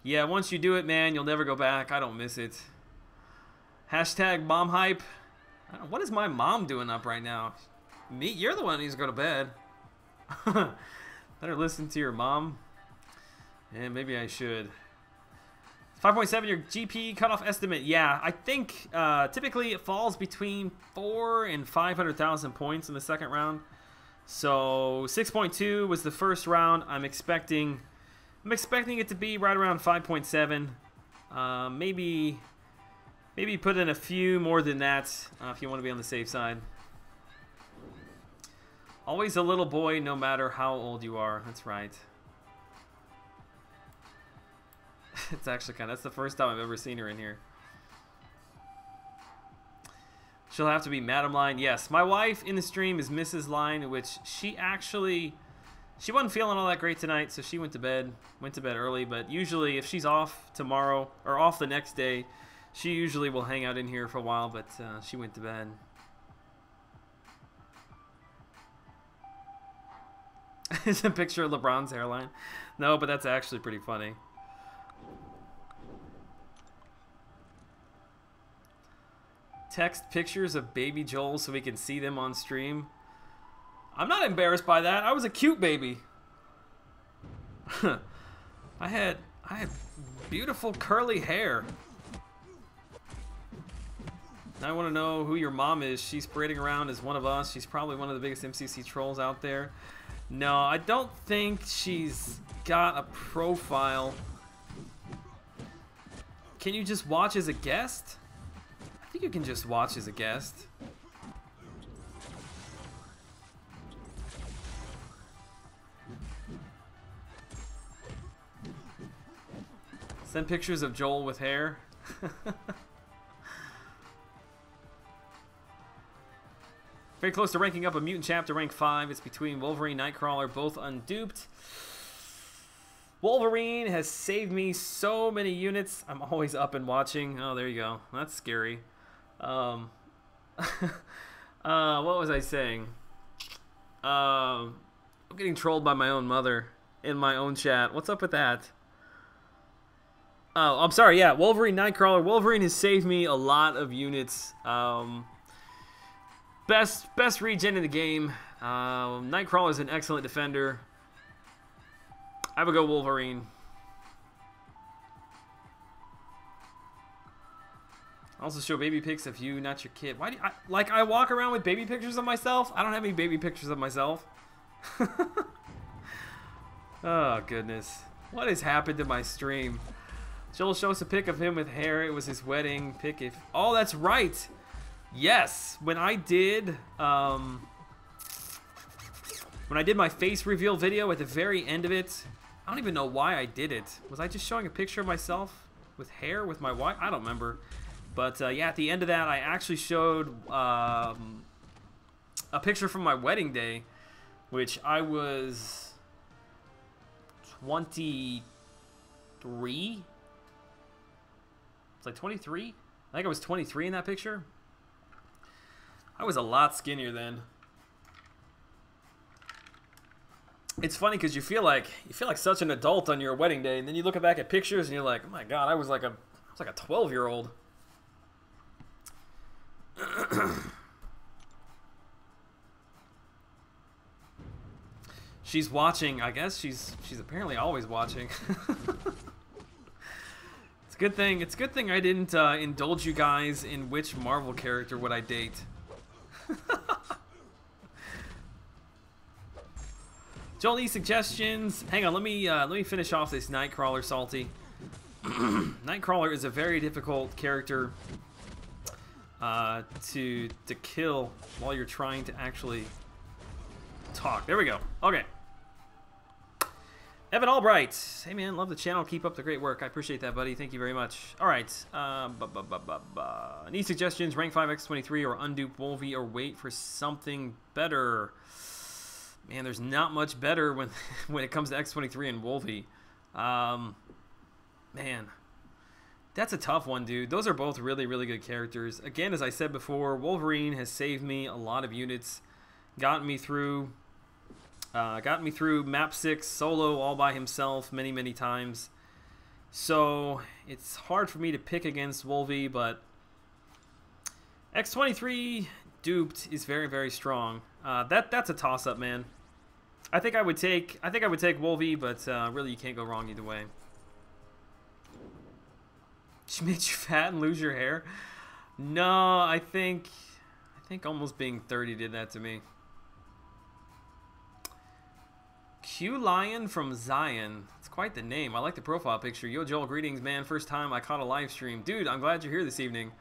Yeah, once you do it, man, you'll never go back. I don't miss it. Hashtag mom hype. What is my mom doing up right now? Me? You're the one who needs to go to bed. Better listen to your mom. And maybe I should. 5.7 your GP cutoff estimate. Yeah, I think typically it falls between 4 and 500,000 points in the second round. So 6.2 was the first round. I'm expecting it to be right around 5.7. Maybe put in a few more than that if you want to be on the safe side. Always a little boy no matter how old you are. That's right. It's actually that's the first time I've ever seen her in here. She'll have to be Madam Line. Yes, my wife in the stream is Mrs. Line, which she wasn't feeling all that great tonight, so she went to bed early. But usually if she's off tomorrow or off the next day, she usually will hang out in here for a while, but she went to bed. It's a picture of LeBron's hairline. No, but that's actually pretty funny. Text pictures of baby Joel so we can see them on stream. I'm not embarrassed by that. I was a cute baby. I had beautiful curly hair. I want to know who your mom is. She's parading around as one of us. She's probably one of the biggest MCC trolls out there. No, I don't think she's got a profile. Can you just watch as a guest? I think you can just watch as a guest. Send pictures of Joel with hair. Very close to ranking up a mutant chap to rank 5. It's between Wolverine, Nightcrawler, both unduped. Wolverine has saved me so many units. I'm always up and watching. Oh, there you go. That's scary. What was I saying? I'm getting trolled by my own mother in my own chat. What's up with that? Oh, I'm sorry. Yeah, Wolverine, Nightcrawler. Wolverine has saved me a lot of units. Best regen in the game. Nightcrawler is an excellent defender. I would go Wolverine. Also show baby pics of you, not your kid. Why do you, I walk around with baby pictures of myself? I don't have any baby pictures of myself. Oh goodness. What has happened to my stream? Joel shows a pic of him with hair. It was his wedding pic. Oh, that's right. Yes, when I did my face reveal video at the very end of it, I don't even know why I did it. Was I just showing a picture of myself with hair with my wife? I don't remember. But yeah, at the end of that, I actually showed a picture from my wedding day, which I was 23. It's like 23. I think I was 23 in that picture. I was a lot skinnier then. It's funny because you feel like such an adult on your wedding day, and then you look back at pictures and you're like, oh my god, I was like a 12-year-old. She's watching. I guess she's apparently always watching. It's a good thing. It's a good thing I didn't indulge you guys in which Marvel character would I date. Joel, any suggestions? Hang on, let me finish off this Nightcrawler, Salty. Nightcrawler is a very difficult character to kill while you're trying to actually talk. There we go. Okay. Evan Albright. Hey man, love the channel. Keep up the great work. I appreciate that, buddy. Thank you very much. All right. Any suggestions? Rank 5 X23 or undupe Wolvie or wait for something better? Man, there's not much better when it comes to X23 and Wolvie. Man, that's a tough one, dude. Those are both really, really good characters. Again, as I said before, Wolverine has saved me a lot of units, gotten me through map 6 solo all by himself many, many times. So it's hard for me to pick against Wolvie, but X23 duped is very, very strong. That's a toss-up, man. I think I would take Wolvie, but really you can't go wrong either way. She made you fat and lose your hair? No, I think almost being 30 did that to me. Q Lion from Zion. It's quite the name. I like the profile picture. Yo, Joel, greetings, man. First time I caught a live stream. Dude, I'm glad you're here this evening.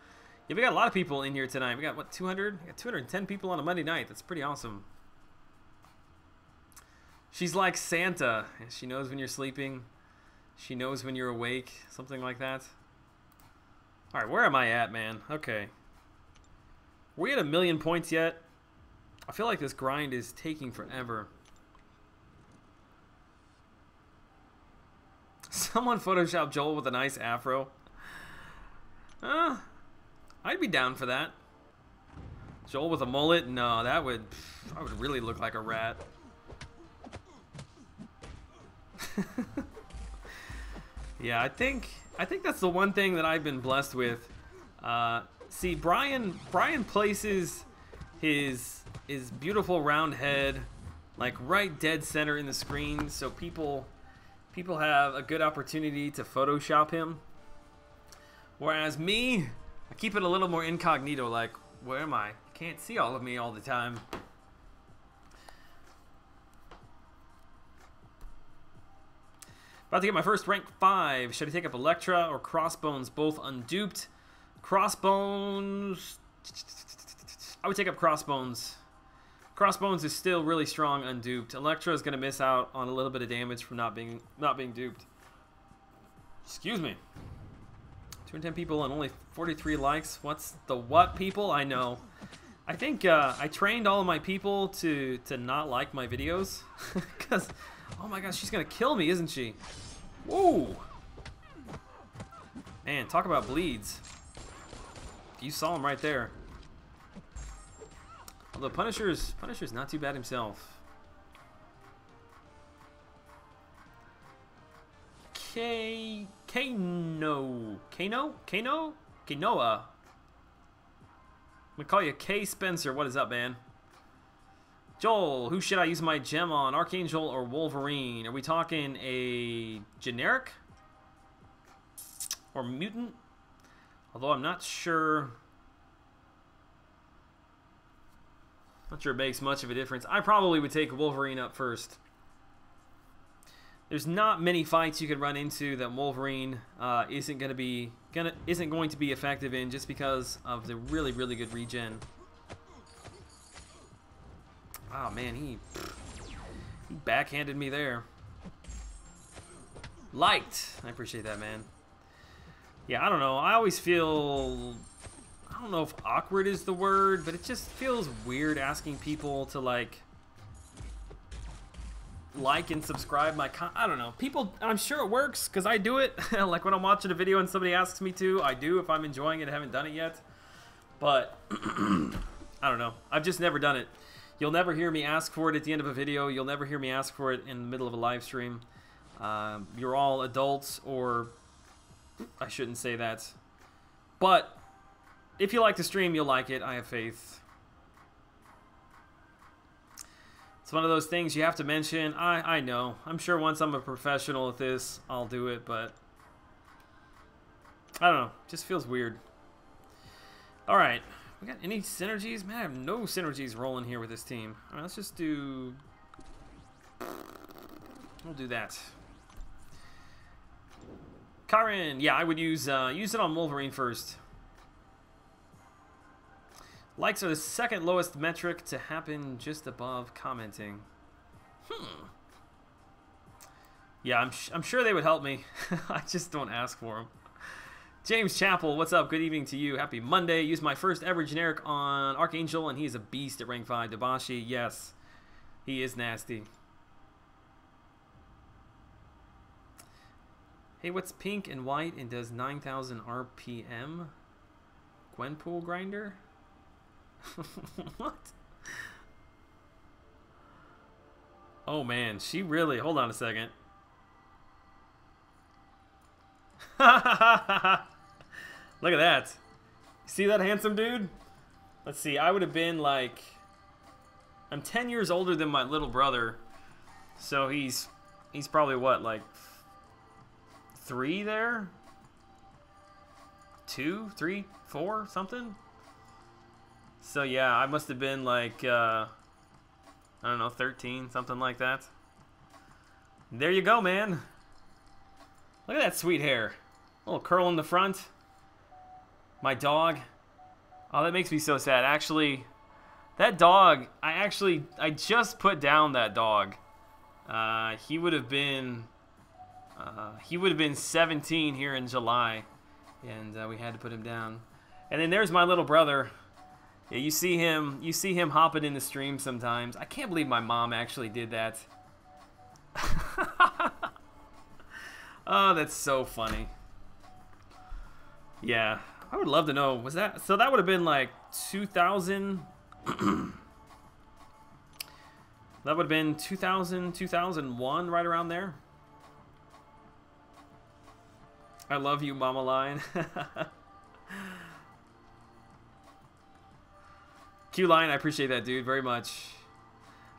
Yeah, we got a lot of people in here tonight. We got, what, 200? We got 210 people on a Monday night. That's pretty awesome. She's like Santa. She knows when you're sleeping. She knows when you're awake. Something like that. All right, where am I at, man? Okay. Are we at 1,000,000 points yet? I feel like this grind is taking forever. Someone photoshopped Joel with a nice afro. I'd be down for that. Joel with a mullet? No, I would really look like a rat. Yeah, I think that's the one thing that I've been blessed with. See, Brian places his beautiful round head like right dead center in the screen, so people have a good opportunity to Photoshop him. Whereas me, I keep it a little more incognito, like, where am I? You can't see all of me all the time. About to get my first rank 5. Should I take up Elektra or Crossbones, both unduped? Crossbones... I would take up Crossbones. Crossbones is still really strong unduped. Elektra is going to miss out on a little bit of damage from not being duped. Excuse me. 210 people and only 43 likes. What's the what, people? I know. I think I trained all of my people to not like my videos. Because, oh my gosh, she's going to kill me, isn't she? Whoa! Man, talk about bleeds. You saw him right there. the Punisher's not too bad himself. Kanoa. We call you K Spencer. What is up, man? Joel, who should I use my gem on? Archangel or Wolverine? Are we talking a generic? Or mutant? Although I'm not sure. Not sure it makes much of a difference. I probably would take Wolverine up first. There's not many fights you could run into that Wolverine isn't going to be effective in, just because of the really good regen. Oh man, he backhanded me there. Liked. I appreciate that, man. Yeah, I don't know. I always feel, I don't know if awkward is the word, but it just feels weird asking people to like and subscribe my I don't know. People, I'm sure it works because I do it. Like when I'm watching a video and somebody asks me to, I do if I'm enjoying it. I haven't done it yet. But I don't know. I've just never done it. You'll never hear me ask for it at the end of a video. You'll never hear me ask for it in the middle of a live stream. You're all adults, or I shouldn't say that. But if you like the stream, you'll like it. I have faith. It's one of those things you have to mention. I know. I'm sure once I'm a professional at this, I'll do it, but I don't know. It just feels weird. All right. We got any synergies? Man, I have no synergies rolling here with this team. All right, let's just do... We'll do that. Karen, yeah, I would use it on Wolverine first. Likes are the second lowest metric to happen, just above commenting. Yeah, I'm sure they would help me. I just don't ask for them. James Chappell, what's up? Good evening to you. Happy Monday. Use my first ever generic on Archangel, and he's a beast at rank 5. Dabashi, yes. He is nasty. Hey, what's pink and white and does 9,000 RPM? Gwenpool grinder? What? Oh man, she really... Hold on a second. Look at that. See that handsome dude? Let's see, I would have been like... I'm 10 years older than my little brother. So he's probably what, like 3 there? 2, 3, 4, something? So yeah, I must have been like, I don't know, 13, something like that. There you go, man. Look at that sweet hair. A little curl in the front. My dog. Oh, that makes me so sad. Actually, that dog, I just put down that dog. He would have been 17 here in July, and we had to put him down. And then there's my little brother. Yeah, you see him hopping in the stream sometimes. I can't believe my mom actually did that. Oh, that's so funny. Yeah, I would love to know. Was that so? That would have been like 2000. That would have been 2000, 2001, right around there. I love you, Mama Lion. Q Lion, I appreciate that, dude, very much.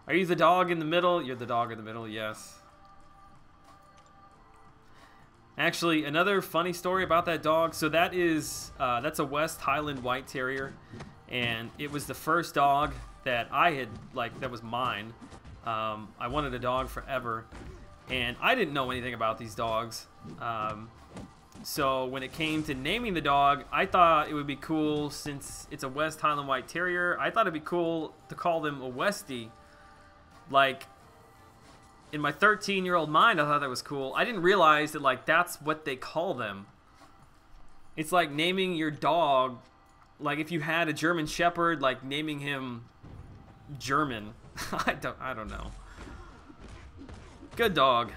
Are you the dog in the middle? You're the dog in the middle, yes. Actually, another funny story about that dog. So that is, that's a West Highland White Terrier, and it was the first dog that I had, like, that was mine. I wanted a dog forever, and I didn't know anything about these dogs. So when it came to naming the dog, I thought it would be cool, since it's a West Highland White Terrier, I thought it'd be cool to call them a Westie. Like, in my 13-year-old mind, I thought that was cool. I didn't realize that, like, that's what they call them. It's like naming your dog, like if you had a German Shepherd, like naming him German. I don't know. Good dog.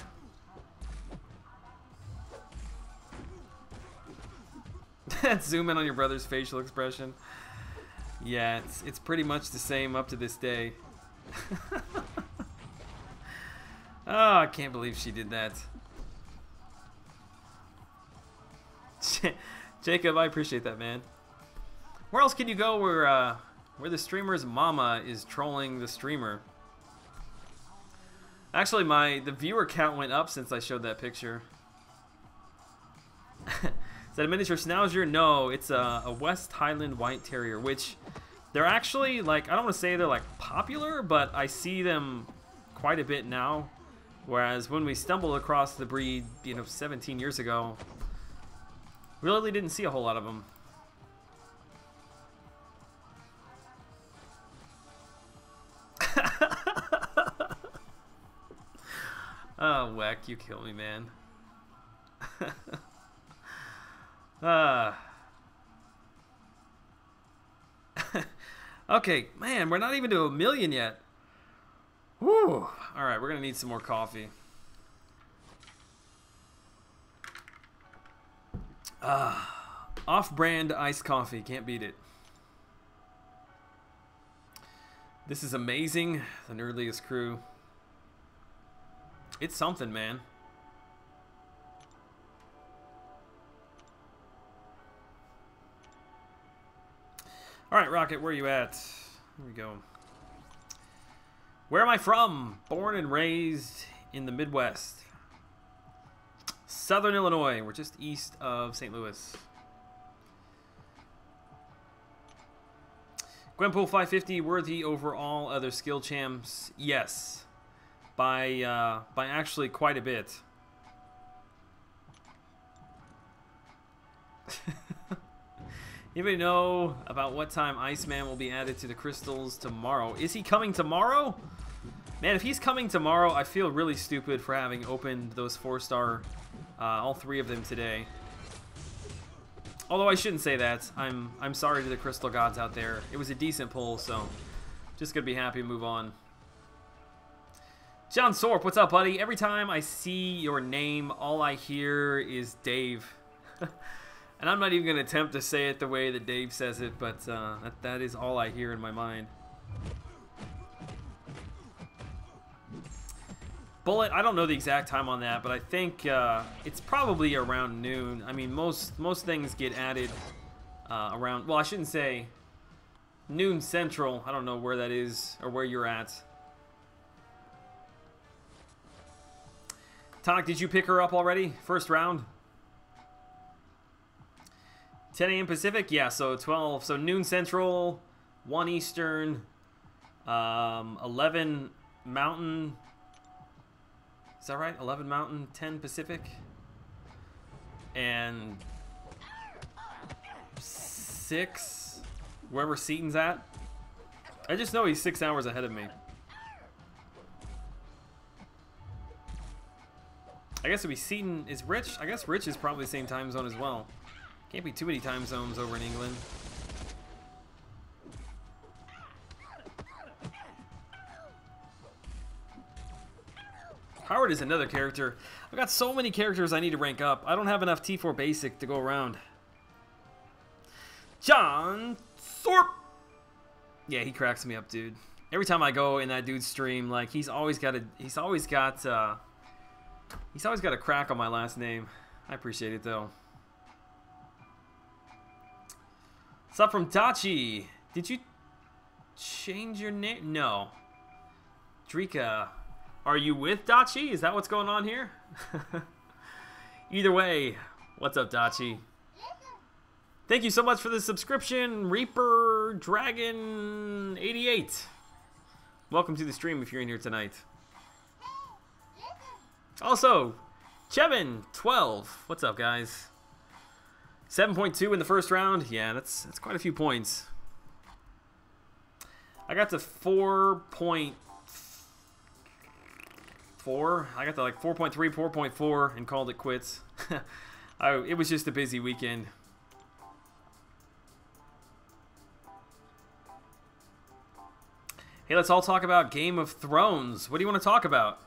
Zoom in on your brother's facial expression. Yeah, it's pretty much the same up to this day. Oh, I can't believe she did that. Jacob, I appreciate that, man. Where else can you go where the streamer's mama is trolling the streamer? Actually, the viewer count went up since I showed that picture. Is that a miniature Schnauzer? No, it's a West Highland White Terrier, which they're actually, like, I don't want to say they're, like, popular, but I see them quite a bit now. Whereas when we stumbled across the breed, 17 years ago, we really didn't see a whole lot of them. Oh, Weck, you kill me, man. Okay, man, we're not even to 1 million yet. Whew. Alright, we're gonna need some more coffee. Off-brand iced coffee, can't beat it. This is amazing, the Nerdliest crew. It's something, man. Alright, Rocket, where are you at? Here we go. Where am I from? Born and raised in the Midwest. Southern Illinois. We're just east of St. Louis. Gwenpool 550, worthy over all other skill champs. Yes. By actually quite a bit. Anybody know about what time Iceman will be added to the crystals tomorrow? Is he coming tomorrow? Man, if he's coming tomorrow, I feel really stupid for having opened those 4-star, all 3 of them today. Although I shouldn't say that. I'm sorry to the crystal gods out there. It was a decent pull, so just gonna be happy to move on. John Sorp, what's up, buddy? Every time I see your name, all I hear is Dave. And I'm not even going to attempt to say it the way that Dave says it, but that is all I hear in my mind. Bullet, I don't know the exact time on that, but I think it's probably around noon. I mean, most things get added around, well, I shouldn't say noon central. I don't know where that is or where you're at. Tonic, did you pick her up already? First round? 10 a.m. Pacific? Yeah, so 12. So noon Central, 1 Eastern, 11 Mountain. Is that right? 11 Mountain, 10 Pacific. And 6, wherever Seaton's at. I just know he's 6 hours ahead of me. I guess it'd be Seaton. Is Rich? I guess Rich is probably the same time zone as well. Can't be too many time zones over in England. Howard is another character. I've got so many characters I need to rank up. I don't have enough T4 Basic to go around. John Thorpe. Yeah, he cracks me up, dude. Every time I go in that dude's stream, like he's always got a crack on my last name. I appreciate it though. What's up from Dachi? Did you change your name? No. Drika, are you with Dachi? Is that what's going on here? Either way, what's up, Dachi? Thank you so much for the subscription, Reaper Dragon 88. Welcome to the stream if you're in here tonight. Also, Chevin 12. What's up, guys? 7.2 in the first round. Yeah, that's quite a few points. I got to 4.4. I got to like 4.3, 4.4 and called it quits. It was just a busy weekend. Hey, let's all talk about Game of Thrones. What do you want to talk about?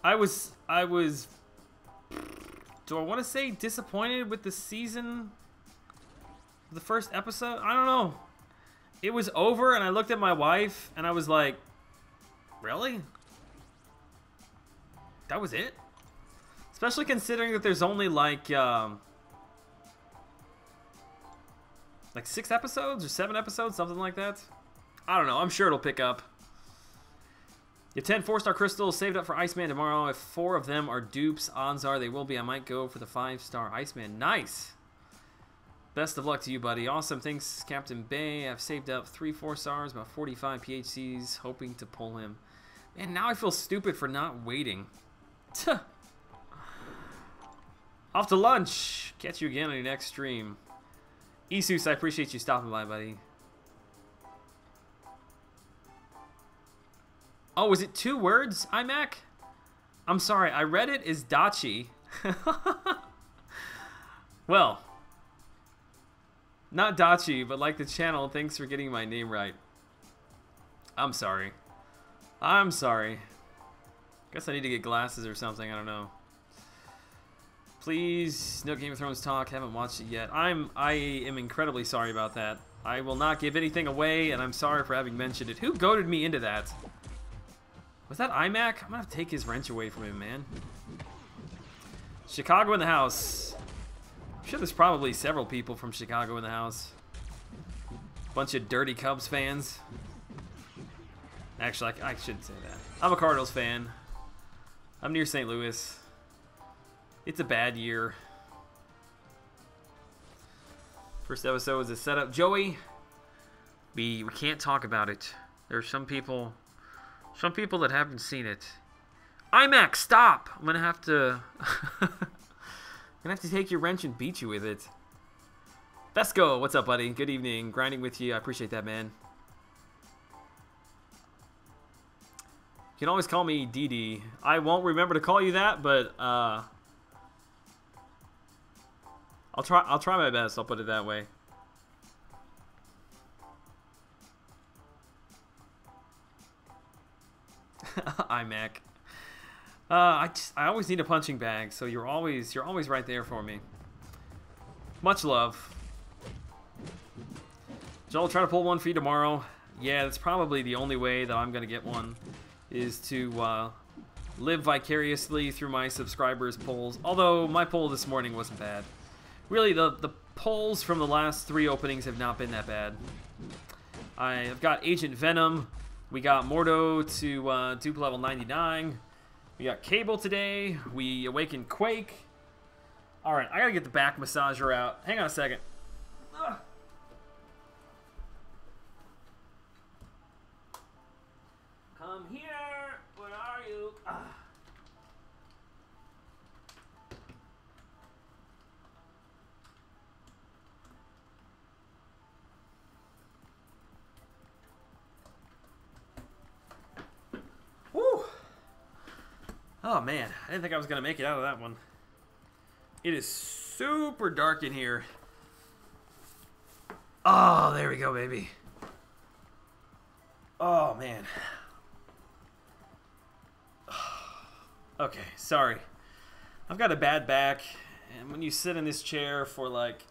I was do I want to say disappointed with the season? The first episode? I don't know. It was over, and I looked at my wife, and I was like, really? That was it? Especially considering that there's only like 6 episodes or 7 episodes, something like that. I don't know. I'm sure it'll pick up. You have 10 4-star crystals saved up for Iceman tomorrow. If 4 of them are dupes, odds are they will be. I might go for the 5-star Iceman. Nice. Best of luck to you, buddy. Awesome. Thanks, Captain Bay. I've saved up 3 4-stars, about 45 PHCs, hoping to pull him. Man, now I feel stupid for not waiting. Tuh. Off to lunch. Catch you again on your next stream. Isus, I appreciate you stopping by, buddy. Oh, is it 2 words, iMac? I'm sorry, I read it as Dachi. Well, not Dachi, but like the channel, thanks for getting my name right. I'm sorry. I'm sorry. Guess I need to get glasses or something, I don't know. Please, no Game of Thrones talk, haven't watched it yet. I am incredibly sorry about that. I will not give anything away, and I'm sorry for having mentioned it. Who goaded me into that? Was that iMac? I'm gonna have to take his wrench away from him, man. Chicago in the house. I'm sure there's probably several people from Chicago in the house. Bunch of dirty Cubs fans. Actually, I shouldn't say that. I'm a Cardinals fan. I'm near St. Louis. It's a bad year. First episode was a setup. Joey, we can't talk about it. There's some people that haven't seen it. iMac, stop! I'm gonna have to take your wrench and beat you with it. Vesco, what's up, buddy? Good evening. Grinding with you. I appreciate that, man. You can always call me DD. I won't remember to call you that, but I'll try my best. I'll put it that way. iMac. I always need a punching bag, so you're always right there for me. Much love. Joel, try to pull one for you tomorrow. Yeah, that's probably the only way that I'm gonna get one, is to live vicariously through my subscribers' polls. Although my poll this morning wasn't bad. Really, the polls from the last 3 openings have not been that bad. I've got Agent Venom. We got Mordo to dupe level 99. We got Cable today. We awakened Quake. Alright, I gotta get the back massager out. Hang on a second. Ugh. Come here. Where are you? Woo! Oh man, I didn't think I was gonna make it out of that one. It is super dark in here. Oh, there we go, baby. Oh man. Okay, sorry. I've got a bad back, and when you sit in this chair for like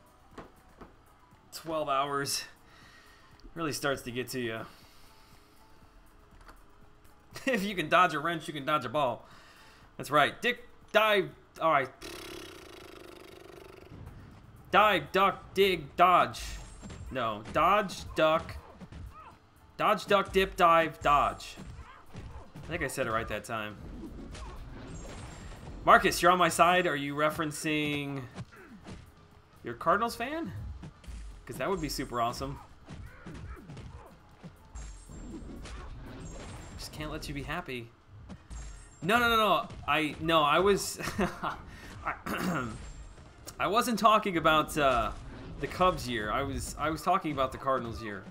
12 hours, it really starts to get to you. If you can dodge a wrench, you can dodge a ball. That's right. Dick, dive. All right. Dive, duck, dig, dodge. No. Dodge, duck. Dodge, duck, dip, dive, dodge. I think I said it right that time. Marcus, you're on my side. Are you referencing your Cardinals fan? Because that would be super awesome. Just can't let you be happy. No. I was I wasn't talking about the Cubs year. I was talking about the Cardinals year.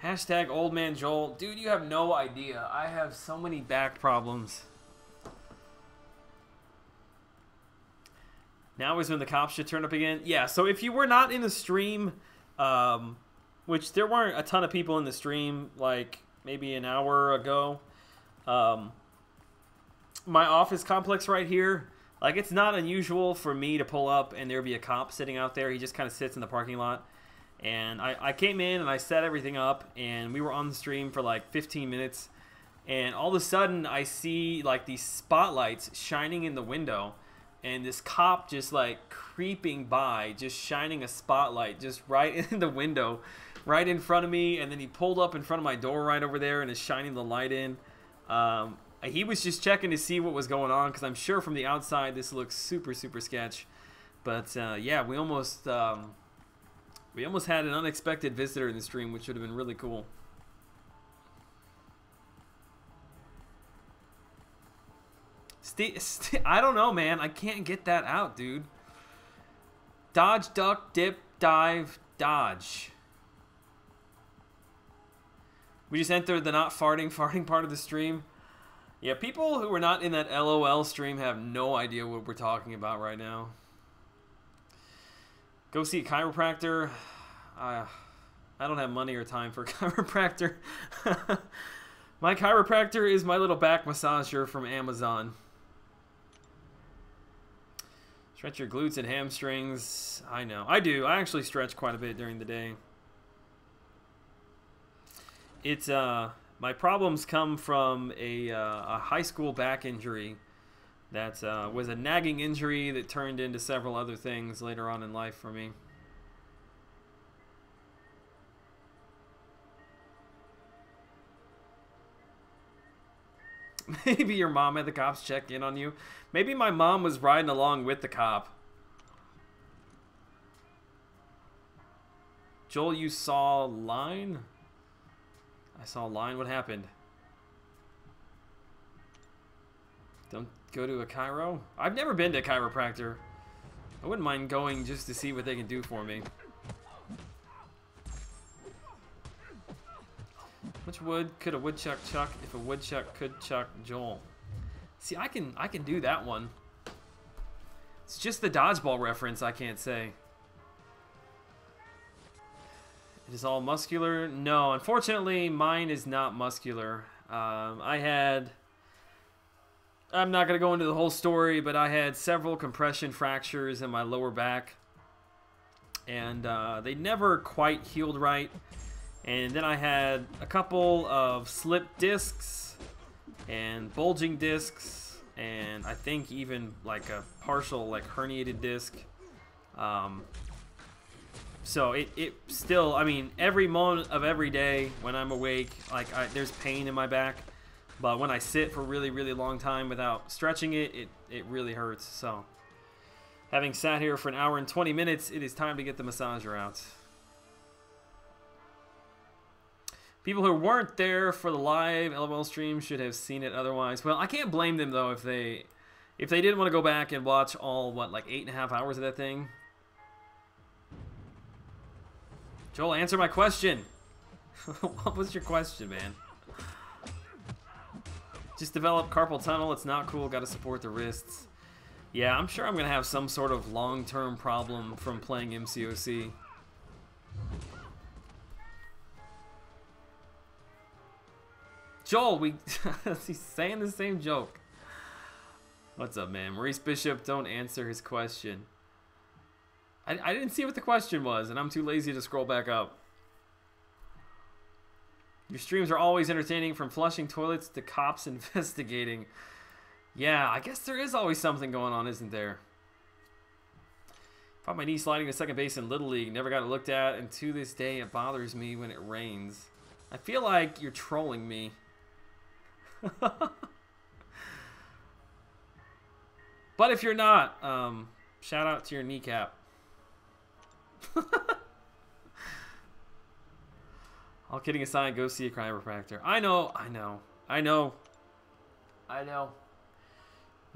Hashtag old man Joel. Dude, you have no idea. I have so many back problems. Now is when the cops should turn up again. Yeah, so if you were not in the stream, which there weren't a ton of people in the stream, like maybe an hour ago, my office complex right here, Like, it's not unusual for me to pull up and there be a cop sitting out there. He just kind of sits in the parking lot. And I came in and I set everything up, and we were on the stream for like 15 minutes. And all of a sudden, I see like these spotlights shining in the window. And this cop just like creeping by, just shining a spotlight just right in the window, right in front of me. And then he pulled up in front of my door right over there and is shining the light in. He was just checking to see what was going on, because I'm sure from the outside this looks super, super sketch. But yeah, we almost had an unexpected visitor in the stream, which would have been really cool. I don't know, man. I can't get that out, dude. Dodge, duck, dip, dive, dodge. We just entered the not farting part of the stream. Yeah, people who are not in that LOL stream have no idea what we're talking about right now. Go see a chiropractor. I don't have money or time for a chiropractor. My chiropractor is my little back massager from Amazon. Stretch your glutes and hamstrings. I know. I do. I actually stretch quite a bit during the day. It's my problems come from a high school back injury that was a nagging injury that turned into several other things later on in life for me. Maybe your mom had the cops check in on you. Maybe my mom was riding along with the cop. Joel, you saw line? I saw line. What happened? Don't go to a chiro? I've never been to a chiropractor. I wouldn't mind going just to see what they can do for me. Which wood could a woodchuck chuck if a woodchuck could chuck Joel? See, I can do that one. It's just the dodgeball reference I can't say. It is all muscular? No, unfortunately, mine is not muscular. I'm not going to go into the whole story, but I had several compression fractures in my lower back. And they never quite healed right. And then I had a couple of slipped discs and bulging discs, and I think even like a partial like herniated disc. So it still, I mean, every moment of every day when I'm awake, like there's pain in my back. But when I sit for a really, really long time without stretching it really hurts. So having sat here for an hour and 20 minutes, it is time to get the massager out. People who weren't there for the live LOL stream should have seen it otherwise. Well, I can't blame them, though, if they didn't want to go back and watch all, what, like 8.5 hours of that thing. Joel, answer my question. What was your question, man? Just develop carpal tunnel. It's not cool. Got to support the wrists. Yeah, I'm sure I'm going to have some sort of long-term problem from playing MCOC. Joel, he's saying the same joke. What's up, man? Maurice Bishop, don't answer his question. I didn't see what the question was, and I'm too lazy to scroll back up. Your streams are always entertaining, from flushing toilets to cops investigating. Yeah, I guess there is always something going on, isn't there? Caught my knee sliding to second base in Little League. Never got it looked at, and to this day it bothers me when it rains. I feel like you're trolling me. But if you're not, shout out to your kneecap. All kidding aside, go see a chiropractor. I know. I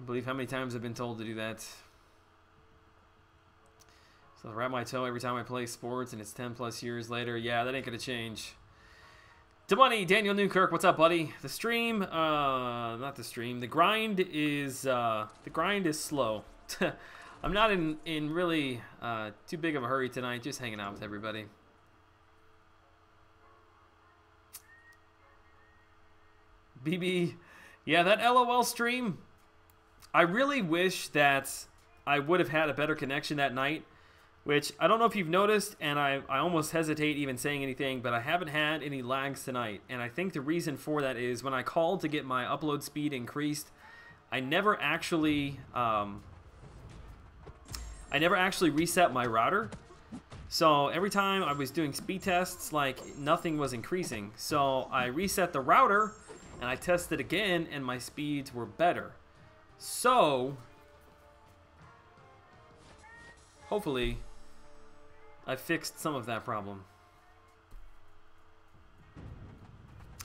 believe how many times I've been told to do that. So I wrap my toe every time I play sports, and it's 10 plus years later. Yeah, that ain't gonna change. DeMoney, Daniel Newkirk, what's up, buddy? The stream, not the stream. The grind is slow. I'm not in really too big of a hurry tonight. Just hanging out with everybody. BB, yeah, that LOL stream. I really wish that I would have had a better connection that night, which I don't know if you've noticed, and I almost hesitate even saying anything, but I haven't had any lags tonight. And I think the reason for that is when I called to get my upload speed increased, I never actually reset my router. So every time I was doing speed tests, like nothing was increasing. So I reset the router and I tested again and my speeds were better. So hopefully I fixed some of that problem.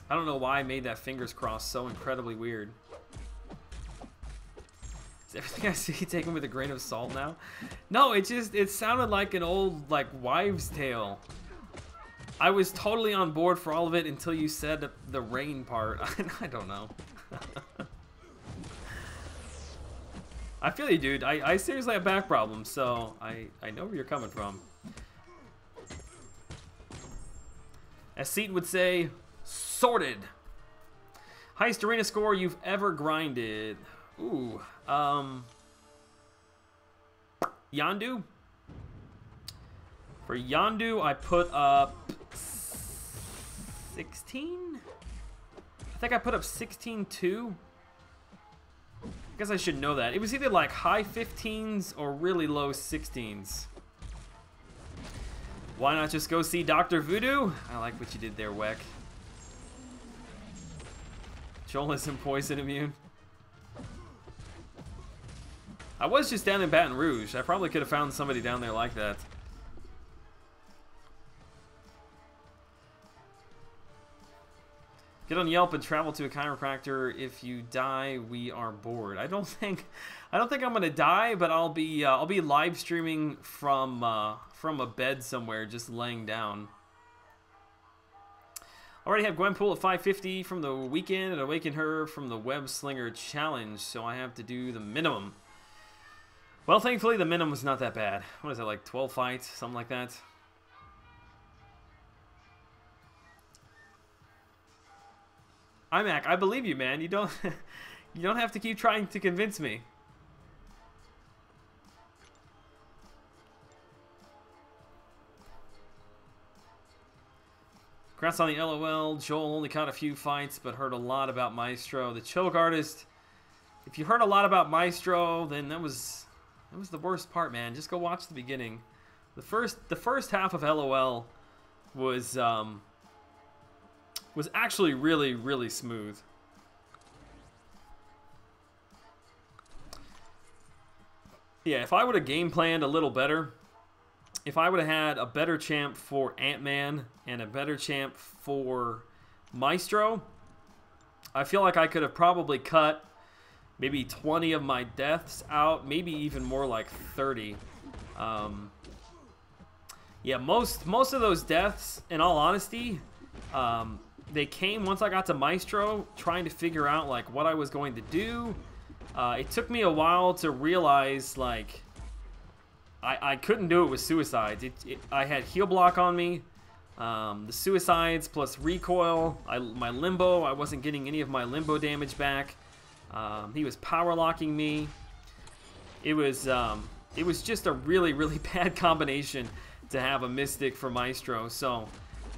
I don't know why I made that fingers crossed so incredibly weird. Is everything I see taken with a grain of salt now? No, it sounded like an old like wives' tale. I was totally on board for all of it until you said the rain part. I don't know. I feel you, dude. I seriously have back problems, so I know where you're coming from. As Seaton would say, sorted. Highest arena score you've ever grinded. Ooh, Yondu. For Yondu, I put up 16. I think I put up 16-2. I guess I should know that. It was either like high 15s or really low 16s. Why not just go see Dr. Voodoo? I like what you did there, Weck. Joel isn't poison immune. I was just down in Baton Rouge. I probably could have found somebody down there like that. Get on Yelp and travel to a chiropractor. If you die, we are bored. I don't think I'm gonna die, but I'll be live streaming from a bed somewhere, just laying down. Already have Gwenpool at 550 from the weekend and Awaken Her from the Web Slinger Challenge, so I have to do the minimum. Well, thankfully the minimum was not that bad. What is it, like 12 fights, something like that? IMAC, I believe you, man. You don't have to keep trying to convince me. Congrats on the LOL. Joel only caught a few fights, but heard a lot about Maestro. The Choke Artist. If you heard a lot about Maestro, then that was the worst part, man. Just go watch the beginning. The first half of LOL was actually really, really smooth. Yeah, if I would have game planned a little better, if I would have had a better champ for Ant-Man and a better champ for Maestro, I feel like I could have probably cut maybe 20 of my deaths out, maybe even more like 30. Yeah, most of those deaths, in all honesty, they came once I got to Maestro, trying to figure out like what I was going to do. It took me a while to realize like I couldn't do it with suicides. I had heal block on me, the suicides plus recoil. My limbo, I wasn't getting any of my limbo damage back. He was power locking me. It was just a really, really bad combination to have a Mystic for Maestro. So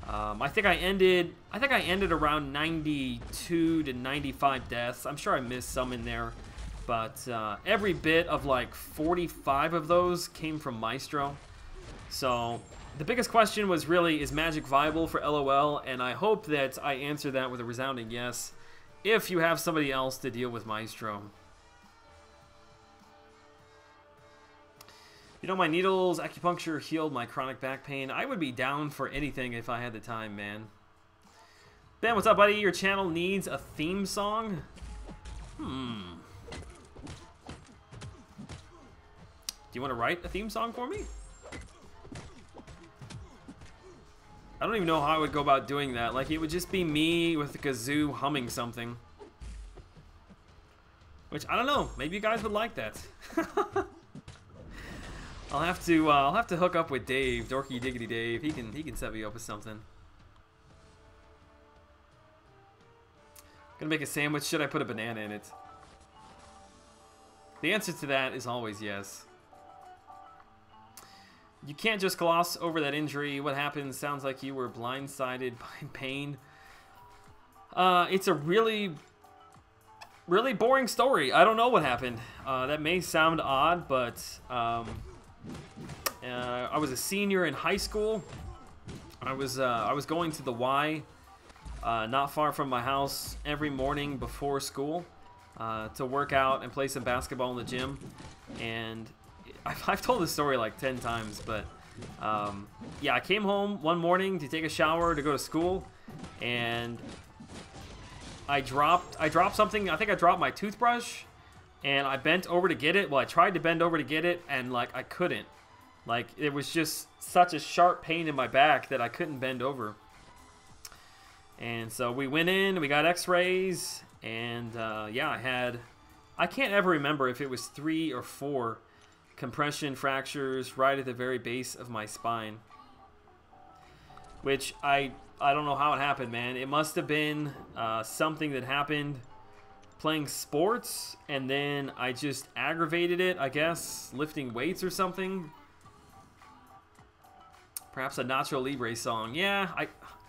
I think I ended around 92 to 95 deaths. I'm sure I missed some in there, but every bit of like 45 of those came from Maestro. So the biggest question was really, is Magic viable for LOL? And I hope that I answer that with a resounding yes, if you have somebody else to deal with Maestro. You know, my needles, acupuncture healed my chronic back pain. I would be down for anything if I had the time, man. Ben, what's up, buddy? Your channel needs a theme song? Do you want to write a theme song for me? I don't even know how I would go about doing that. Like, it would just be me with the kazoo humming something. Which, I don't know. Maybe you guys would like that. I'll have to hook up with Dave, Dorky Diggity Dave. He can set me up with something. Gonna make a sandwich. Should I put a banana in it? The answer to that is always yes. You can't just gloss over that injury. What happened? Sounds like you were blindsided by pain. It's a really boring story. I don't know what happened. That may sound odd, but I was a senior in high school. I was going to the Y, not far from my house, every morning before school to work out and play some basketball in the gym. And I've told this story like 10 times, but yeah, I came home one morning to take a shower to go to school, and I dropped something. I think I dropped my toothbrush, and I bent over to get it. Well, I tried to bend over to get it, and like I couldn't. Like, it was just such a sharp pain in my back that I couldn't bend over. And so we went in, we got x-rays, and yeah, I can't ever remember if it was 3 or 4 compression fractures right at the very base of my spine. Which I don't know how it happened, man. It must have been something that happened playing sports, and then I just aggravated it, I guess, lifting weights or something. Perhaps a Nacho Libre song. Yeah,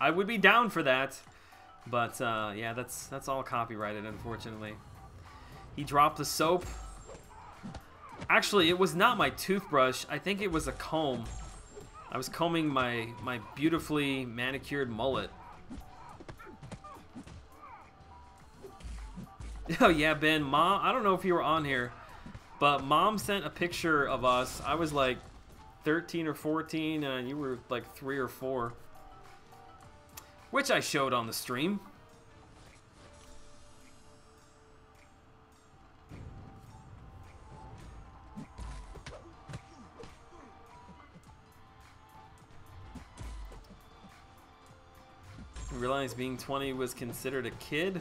I would be down for that. But yeah, that's all copyrighted, unfortunately. He dropped the soap. Actually, it was not my toothbrush. I think it was a comb. I was combing my beautifully manicured mullet. Oh yeah, Ben, Mom, I don't know if you were on here, but Mom sent a picture of us. I was like 13 or 14, and you were like 3 or 4, which I showed on the stream. Realized being 20 was considered a kid.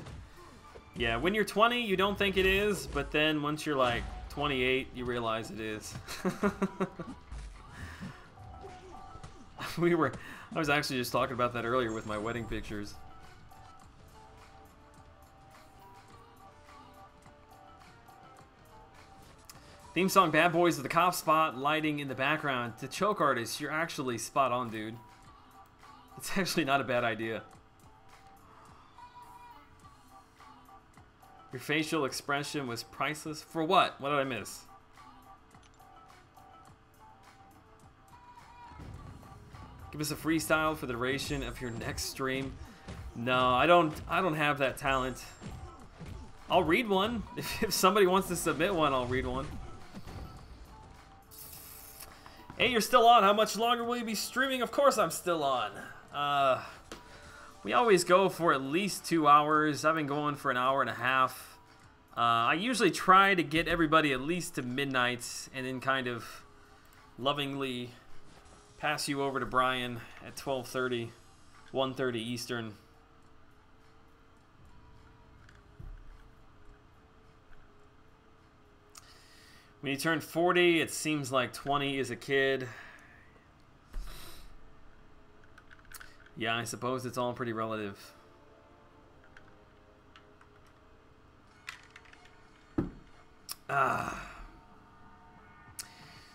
Yeah, when you're 20, you don't think it is, but then once you're like 28, you realize it is. I was actually just talking about that earlier with my wedding pictures. Theme song Bad Boys of the Cop Spot lighting in the background. The choke artist, you're actually spot on, dude. It's actually not a bad idea. Your facial expression was priceless. For what? What did I miss? Give us a freestyle for the duration of your next stream. No, I don't have that talent. I'll read one. If somebody wants to submit one, I'll read one. Hey, you're still on. How much longer will you be streaming? Of course I'm still on. We always go for at least 2 hours. I've been going for an hour and a half. I usually try to get everybody at least to midnight and then kind of lovingly pass you over to Brian at 12:30, 1:30 Eastern. When you turn 40, it seems like 20 is a kid. Yeah, I suppose it's all pretty relative.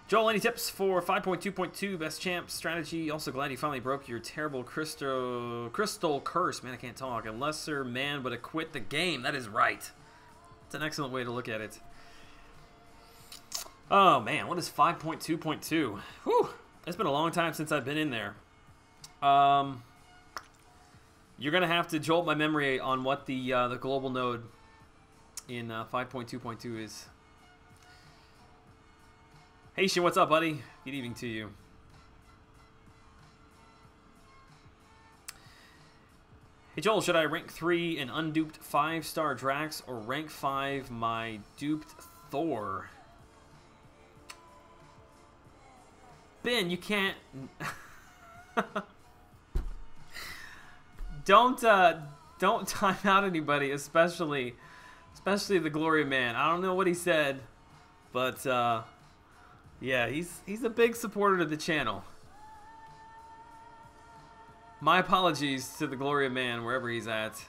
Joel, any tips for 5.2.2 best champ strategy? Also glad you finally broke your terrible crystal curse. Man, I can't talk. A lesser man would have quit the game. That is right. It's an excellent way to look at it. Oh man, what is 5.2.2? Whew, it's been a long time since I've been in there. You're gonna have to jolt my memory on what the global node in 5.2.2 is. Hey Shin, what's up, buddy? Good evening to you. Hey Joel, should I rank 3 an unduped 5-star Drax or rank 5 my duped Thor? Ben, you can't. Don't time out anybody, especially the Glory Man. I don't know what he said, but yeah, he's a big supporter of the channel. My apologies to the Glory Man wherever he's at.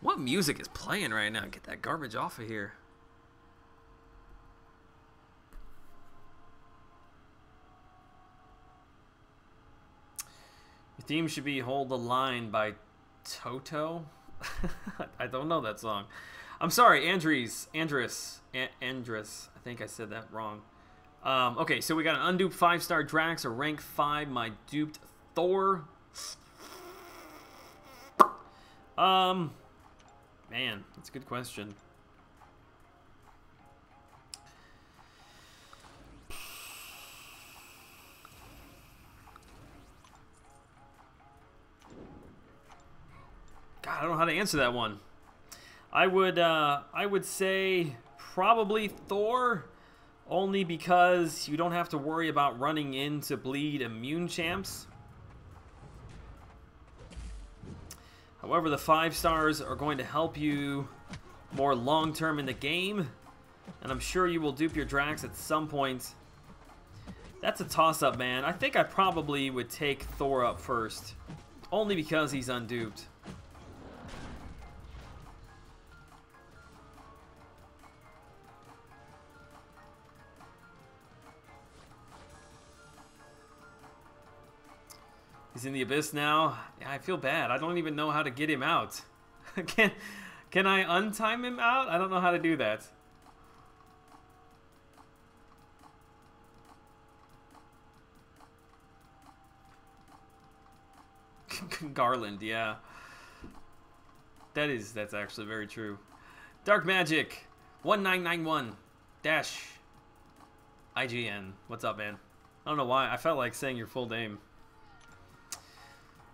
What music is playing right now? Get that garbage off of here. Theme should be Hold the Line by Toto. I don't know that song. I'm sorry, Andres. I think I said that wrong. Okay, so we got an unduped 5-star Drax, a rank 5, my duped Thor. Man, that's a good question. God, I don't know how to answer that one. I would say probably Thor, only because you don't have to worry about running into bleed immune champs. However, the 5 stars are going to help you more long-term in the game, and I'm sure you will dupe your Drax at some point. That's a toss-up, man. I think I probably would take Thor up first, only because he's unduped. He's in the abyss now. Yeah, I feel bad. I don't even know how to get him out. Can I untime him out? I don't know how to do that. Garland, yeah. That's actually very true. Dark Magic 1991 dash IGN. What's up, man? I don't know why. I felt like saying your full name.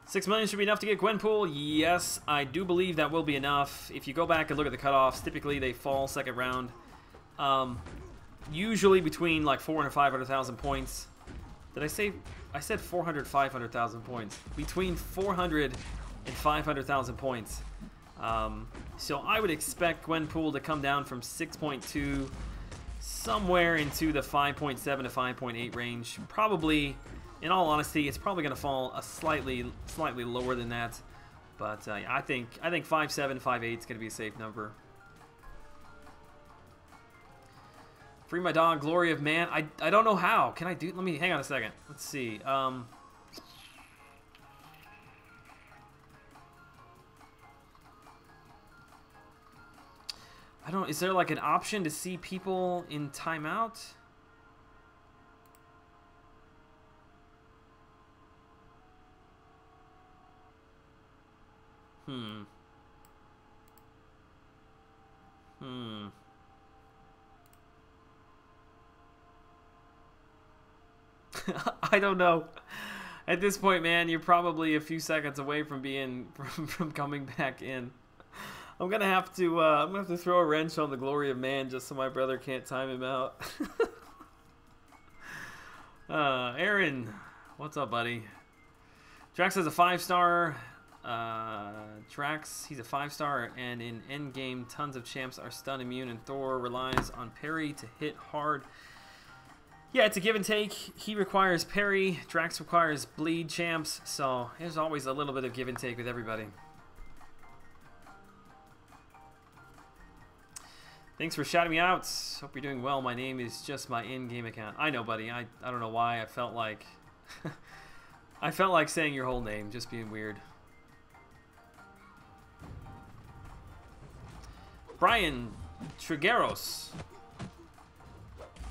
6 million should be enough to get Gwenpool. Yes, I do believe that will be enough. If you go back and look at the cutoffs, typically they fall second round. Usually between like 400 and 500,000 points. Did I say? I said 400, 500,000 points. Between 400 and 500,000 points. So I would expect Gwenpool to come down from 6.2 somewhere into the 5.7 to 5.8 range. Probably. In all honesty, it's probably going to fall a slightly lower than that, but I think 5.7, 5.8 is going to be a safe number. Free my dog, Glory of Man. I don't know how. Can I do? Let me hang on a second. Let's see. I don't. Is there like an option to see people in timeout? I don't know. At this point, man, you're probably a few seconds away from being from coming back in. I'm gonna have to throw a wrench on the Glory of Man just so my brother can't time him out. Aaron, what's up, buddy? Drax has a 5-star. Drax, he's a 5-star, and in endgame, tons of champs are stun immune, and Thor relies on parry to hit hard. Yeah, it's a give and take. He requires parry, Drax requires bleed champs, so there's always a little bit of give and take with everybody. Thanks for shouting me out. Hope you're doing well. My name is just my in-game account. I know, buddy. I don't know why. I felt like I felt like saying your whole name, just being weird. Brian Trigueros.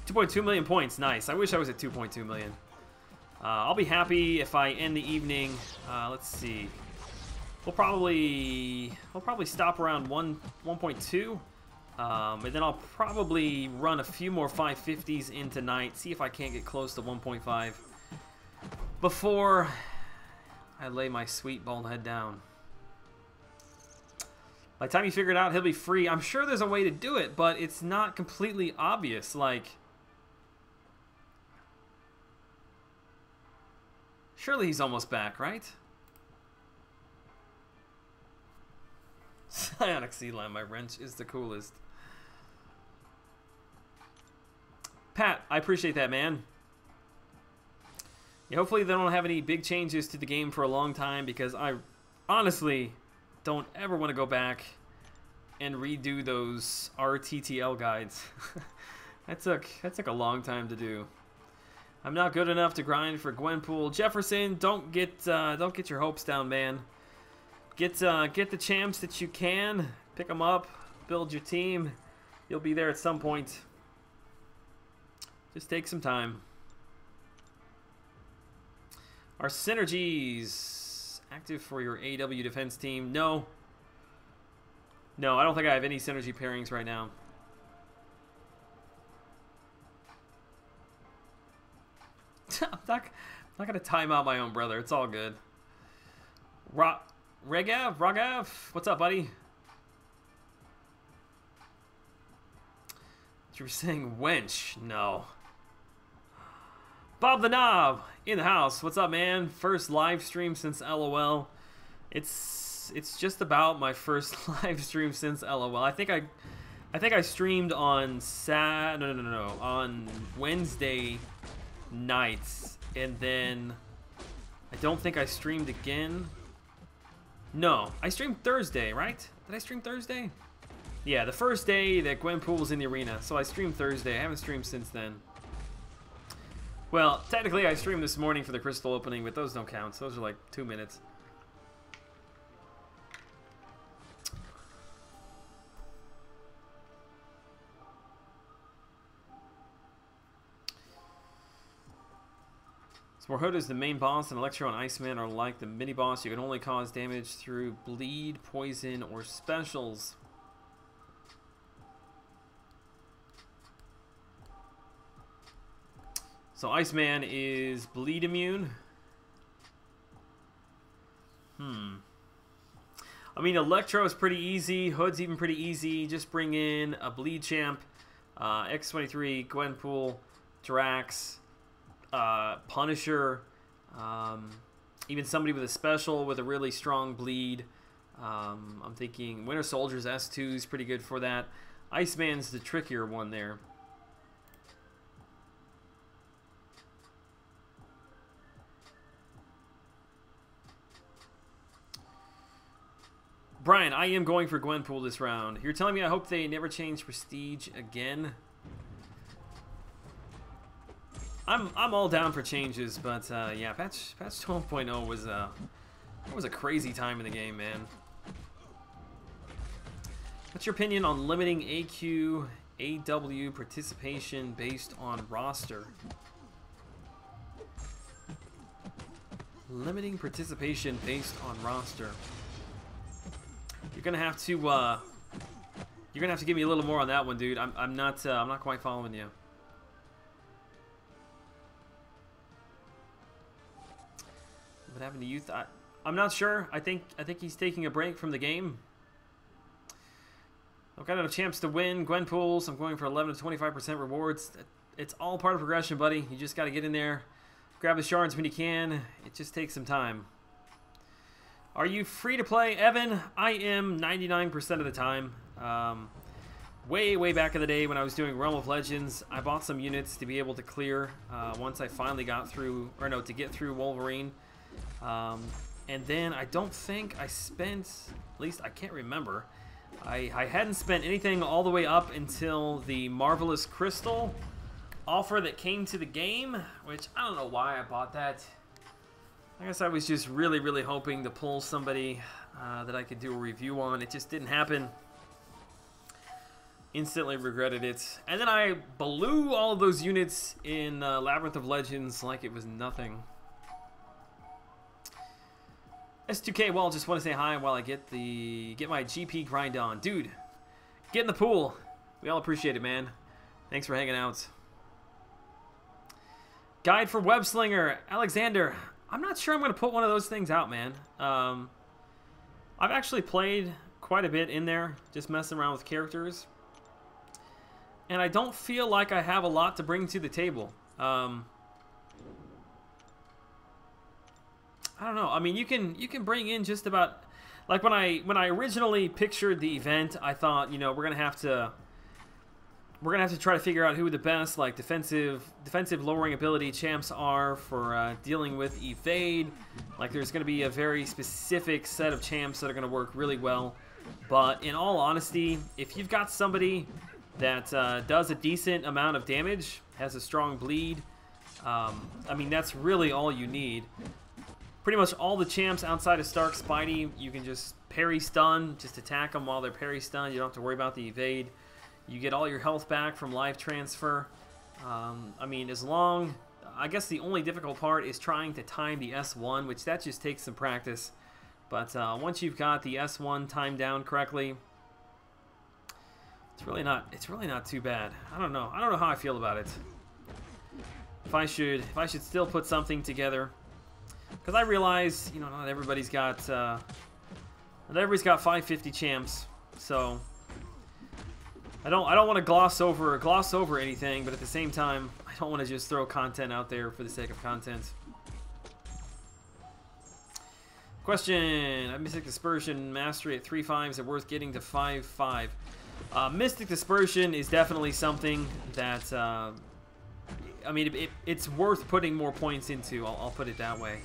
2.2 million points. Nice. I wish I was at 2.2 million. I'll be happy if I end the evening. Let's see. We'll probably stop around 1.2. And then I'll probably run a few more 550s in tonight. See if I can't get close to 1.5 before I lay my sweet bald head down. By the time you figure it out, he'll be free. I'm sure there's a way to do it, but it's not completely obvious. Like, surely he's almost back, right? Psionic Sea Lamb, my wrench is the coolest. Pat, I appreciate that, man. Yeah, hopefully they don't have any big changes to the game for a long time, because I honestly don't ever want to go back and redo those RTTL guides. that took a long time to do. I'm not good enough to grind for Gwenpool. Jefferson, don't get your hopes down, man. Get the champs that you can. Pick them up. Build your team. You'll be there at some point. Just take some time. Are synergies active for your AW defense team? No. No, I don't think I have any synergy pairings right now. I'm not going to time out my own brother. It's all good. Ragav, what's up, buddy? You were saying wench. No. Bob the Knob in the house. What's up, man? First live stream since LOL. It's just about my first live stream since LOL. I think I streamed on on Wednesday nights, and then I don't think I streamed again. No, I streamed Thursday, right? Did I stream Thursday? Yeah, the first day that Gwenpool was in the arena, so I streamed Thursday. I haven't streamed since then. Well, technically I streamed this morning for the crystal opening, but those don't count. Those are like 2 minutes. Morhoda is the main boss, and Electro and Iceman are like the mini-boss. You can only cause damage through bleed, poison, or specials. So Iceman is bleed immune. I mean, Electro is pretty easy. Hood's even pretty easy. Just bring in a bleed champ, X23, Gwenpool, Drax, Punisher, even somebody with a special with a really strong bleed. I'm thinking Winter Soldier's S2 is pretty good for that. Iceman's the trickier one there. Brian, I am going for Gwenpool this round. You're telling me I hope they never change Prestige again? I'm all down for changes, but yeah, patch 12.0 was a crazy time in the game, man. What's your opinion on limiting AQ, AW participation based on roster? Limiting participation based on roster. You're gonna have to give me a little more on that one, dude. I'm not quite following you. What happened to youth? I'm not sure. I think he's taking a break from the game. I've got enough champs to win. Gwenpools. I'm going for 11 to 25% rewards. It's all part of progression, buddy. You just got to get in there, grab the shards when you can. It just takes some time. Are you free to play, Evan? I am 99% of the time. Way back in the day when I was doing Realm of Legends, I bought some units to be able to clear once I finally got through, or no, to get through Wolverine. And then I don't think I spent, at least I can't remember, I hadn't spent anything all the way up until the Marvelous Crystal offer that came to the game, which I don't know why I bought that. I guess I was just really hoping to pull somebody that I could do a review on. It just didn't happen. Instantly regretted it. And then I blew all of those units in Labyrinth of Legends like it was nothing. S2K, well, just want to say hi while I get my GP grind on. Dude, get in the pool. We all appreciate it, man. Thanks for hanging out. Guide for Webslinger. Alexander, I'm not sure I'm going to put one of those things out, man. I've actually played quite a bit in there, just messing around with characters. And I don't feel like I have a lot to bring to the table. I don't know. I mean, you can bring in just about, like when I originally pictured the event, I thought, you know, we're gonna have to try to figure out who the best like defensive lowering ability champs are for dealing with evade. Like there's gonna be a very specific set of champs that are gonna work really well. But in all honesty, if you've got somebody that does a decent amount of damage, has a strong bleed, I mean, that's really all you need. Pretty much all the champs outside of Stark Spidey, you can just parry stun, just attack them while they're parry stun. You don't have to worry about the evade. You get all your health back from live transfer. I mean, I guess the only difficult part is trying to time the S1, which that just takes some practice. But once you've got the S1 timed down correctly, it's really not too bad. I don't know how I feel about it. If I should still put something together, because I realize, you know, not everybody's got 550 champs, so I don't want to gloss over anything, but at the same time, I don't want to just throw content out there for the sake of content. Question: Mystic Dispersion mastery at 3.5, is it worth getting to 5.5? Mystic Dispersion is definitely something that I mean, it's worth putting more points into. I'll put it that way.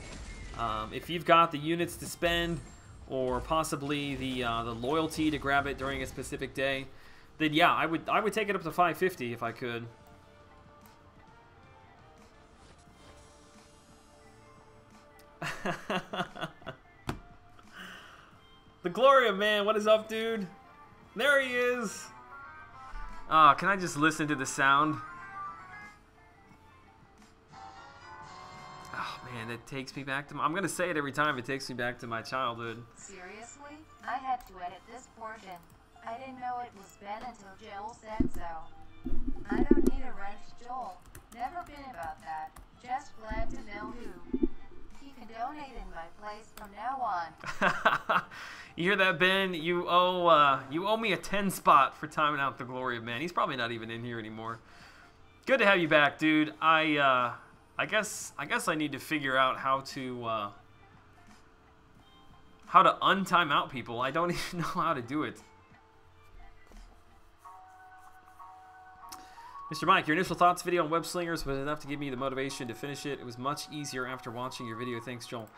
If you've got the units to spend, or possibly the loyalty to grab it during a specific day, then yeah, I would take it up to 550 if I could. The Gloria man, what is up, dude? There he is. Oh, can I just listen to the sound? Oh man, that takes me back to I'm gonna say it every time. It takes me back to my childhood. Seriously? I had to edit this portion. I didn't know it was Ben until Joel said so. I don't need a wrench, Joel. Never been about that. Just glad to know who. He can donate in my place from now on. You hear that, Ben? You owe me a 10 spot for timing out the Gloria man. He's probably not even in here anymore. Good to have you back, dude. I guess I need to figure out how to untime out people. I don't even know how to do it. Mr. Mike, your initial thoughts video on Web Slingers was enough to give me the motivation to finish it. It was much easier after watching your video. Thanks, Joel.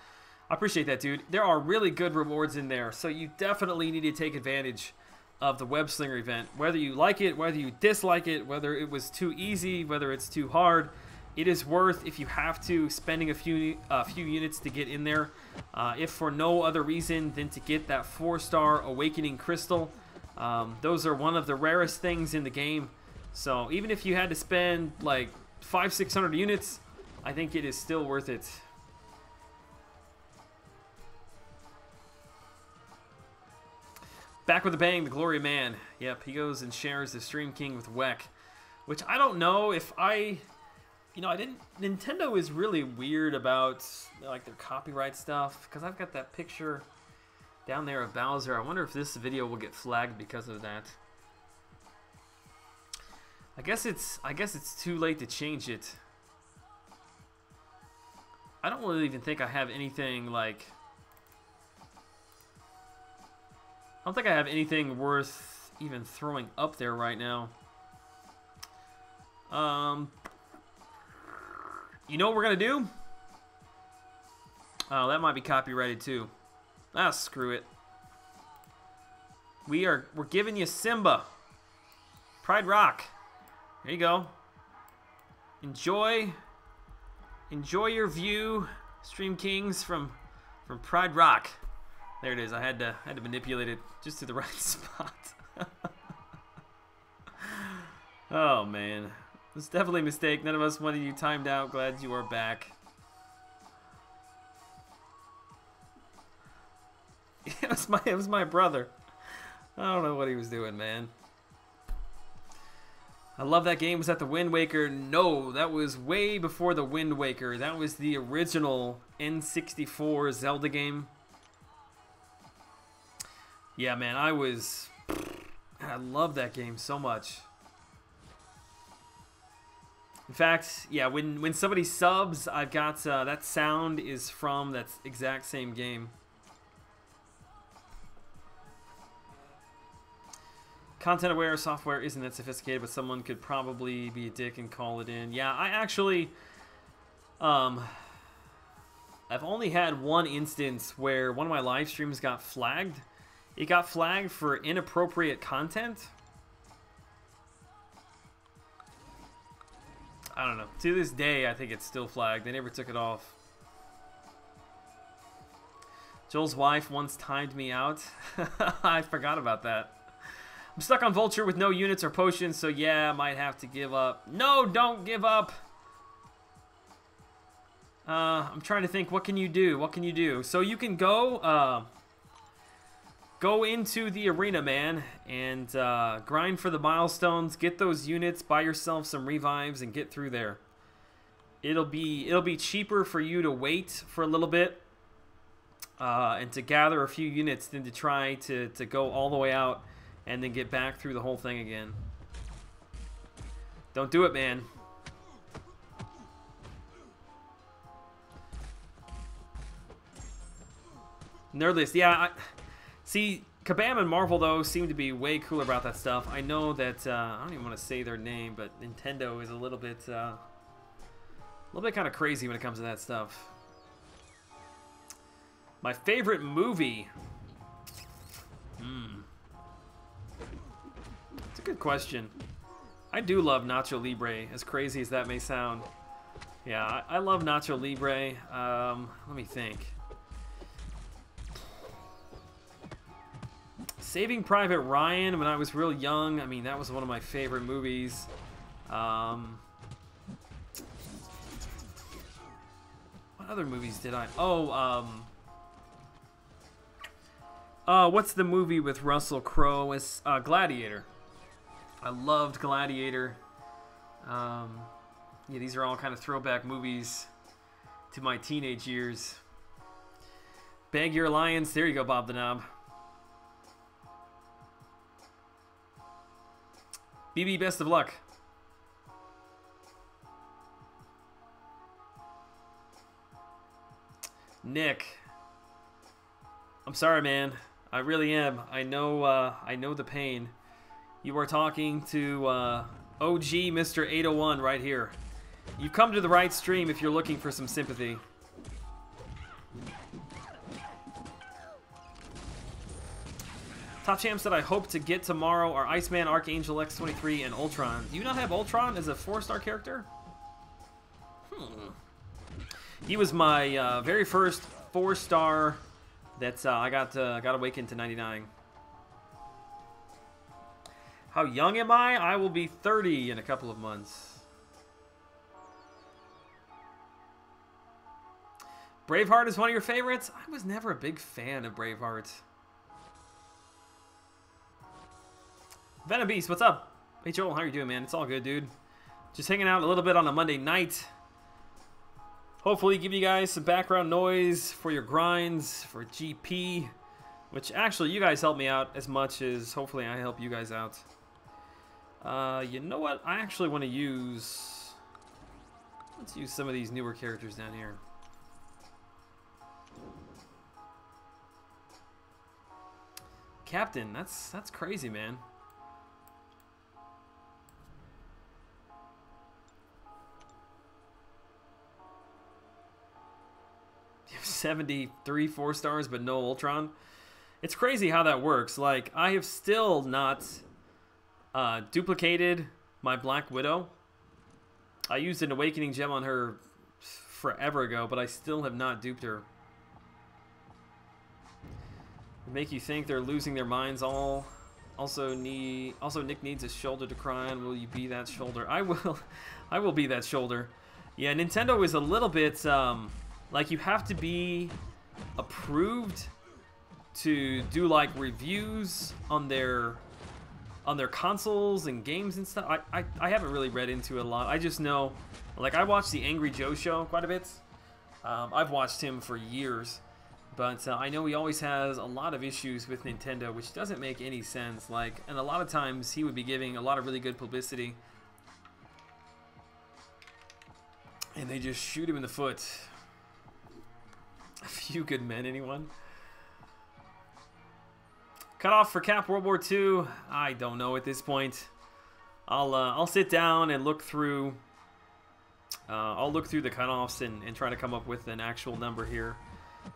I appreciate that, dude. There are really good rewards in there, so you definitely need to take advantage of the Web Slinger event. Whether you like it, whether you dislike it, whether it was too easy, whether it's too hard, it is worth, if you have to, spending a few units to get in there. If for no other reason than to get that 4-star Awakening Crystal. Those are one of the rarest things in the game. So even if you had to spend like 500-600 units, I think it is still worth it. Back with a bang, the Gloria man. Yep, he goes and shares the Stream King with Weck, which I don't know if Nintendo is really weird about like their copyright stuff, because I've got that picture down there of Bowser. I wonder if this video will get flagged because of that. I guess it's too late to change it. I don't really even think I have anything like. I don't think I have anything worth even throwing up there right now. You know what we're gonna do? Oh, that might be copyrighted too. Ah, screw it. We're giving you Simba. Pride Rock. There you go. Enjoy your view, Stream Kings, from Pride Rock. There it is. I had to manipulate it just to the right spot. Oh man, it's definitely a mistake. None of us wanted you timed out. Glad you are back. It was my brother. I don't know what he was doing, man. I love that game. Was that the Wind Waker? No, that was way before the Wind Waker. That was the original N64 Zelda game. Yeah, man, I love that game so much. In fact, yeah, when somebody subs, I've got that sound is from that exact same game. Content-aware software isn't that sophisticated, but someone could probably be a dick and call it in. Yeah, I actually, I've only had one instance where one of my live streams got flagged. It got flagged for inappropriate content. I don't know. To this day, I think it's still flagged. They never took it off. Joel's wife once timed me out. I forgot about that. I'm stuck on Vulture with no units or potions, so yeah, I might have to give up. No, don't give up! I'm trying to think, what can you do? What can you do? So you can go into the arena, man, and grind for the milestones, get those units, buy yourself some revives, and get through there. It'll be cheaper for you to wait for a little bit and to gather a few units than to try to go all the way out and then get back through the whole thing again. Don't do it, man. Nerdlist, yeah. See, Kabam and Marvel, though, seem to be way cooler about that stuff. I know that, I don't even want to say their name, but Nintendo is a little bit kind of crazy when it comes to that stuff. My favorite movie? It's a good question. I do love Nacho Libre, as crazy as that may sound. Yeah, I love Nacho Libre. Let me think. Saving Private Ryan, when I was real young, I mean, that was one of my favorite movies. What other movies did I... what's the movie with Russell Crowe? It's Gladiator. I loved Gladiator. Yeah, these are all kind of throwback movies to my teenage years. Bag Your Alliance. There you go, Bob the Knob. BB, best of luck. Nick. I'm sorry, man. I really am. I know the pain. You are talking to OG Mr. 801 right here. You've come to the right stream if you're looking for some sympathy. Top champs that I hope to get tomorrow are Iceman, Archangel X23, and Ultron. Do you not have Ultron as a 4-star character? He was my very first 4-star that I got awakened to 99. How young am I? I will be 30 in a couple of months. Braveheart is one of your favorites? I was never a big fan of Braveheart. Venom Beast, what's up? Hey Joel, how are you doing, man? It's all good, dude. Just hanging out a little bit on a Monday night. Hopefully give you guys some background noise for your grinds, for GP. Which, actually, you guys help me out as much as hopefully I help you guys out. You know what? I actually want to use... Let's use some of these newer characters down here. Captain, that's crazy, man. You have 73 4-stars, but no Ultron. It's crazy how that works. Like, I have still not duplicated my Black Widow. I used an Awakening Gem on her forever ago, but I still have not duped her. They make you think they're losing their minds all. Also, Nick needs a shoulder to cry on. Will you be that shoulder? I will. I will be that shoulder. Yeah, Nintendo is a little bit like you have to be approved to do like reviews on their consoles and games and stuff. I haven't really read into it a lot. I just know, like, I watch the Angry Joe show quite a bit. I've watched him for years, but I know he always has a lot of issues with Nintendo, which doesn't make any sense. Like, and a lot of times he would be giving a lot of really good publicity, and they just shoot him in the foot. A few good men, anyone? Cut off for Cap World War II? I don't know at this point. I'll sit down and look through. I'll look through the cutoffs and try to come up with an actual number here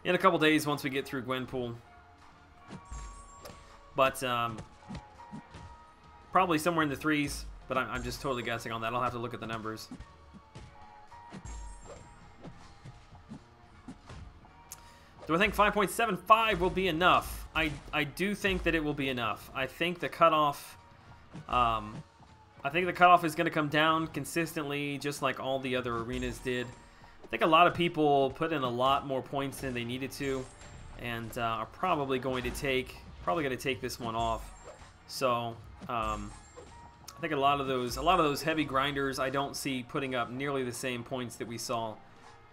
in a couple days once we get through Gwenpool. But probably somewhere in the 3s. But I'm just totally guessing on that. I'll have to look at the numbers. Do I think 5.75 will be enough? I do think that it will be enough. I think the cutoff, is going to come down consistently, just like all the other arenas did. I think a lot of people put in a lot more points than they needed to, and are probably going to take this one off. So I think a lot of those heavy grinders I don't see putting up nearly the same points that we saw.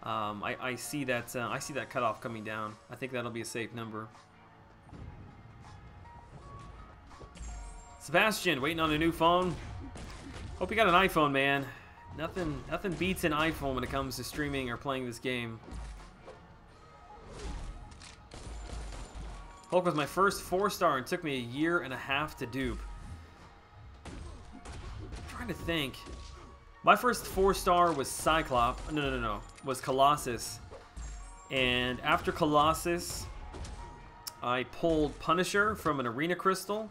I see that cutoff coming down. I think that'll be a safe number. Sebastian, waiting on a new phone. Hope you got an iPhone, man. Nothing beats an iPhone when it comes to streaming or playing this game. Hulk was my first 4-star and took me a year and a half to dupe. I'm trying to think. My first 4-star was Cyclops. No. Was Colossus. And after Colossus, I pulled Punisher from an Arena Crystal.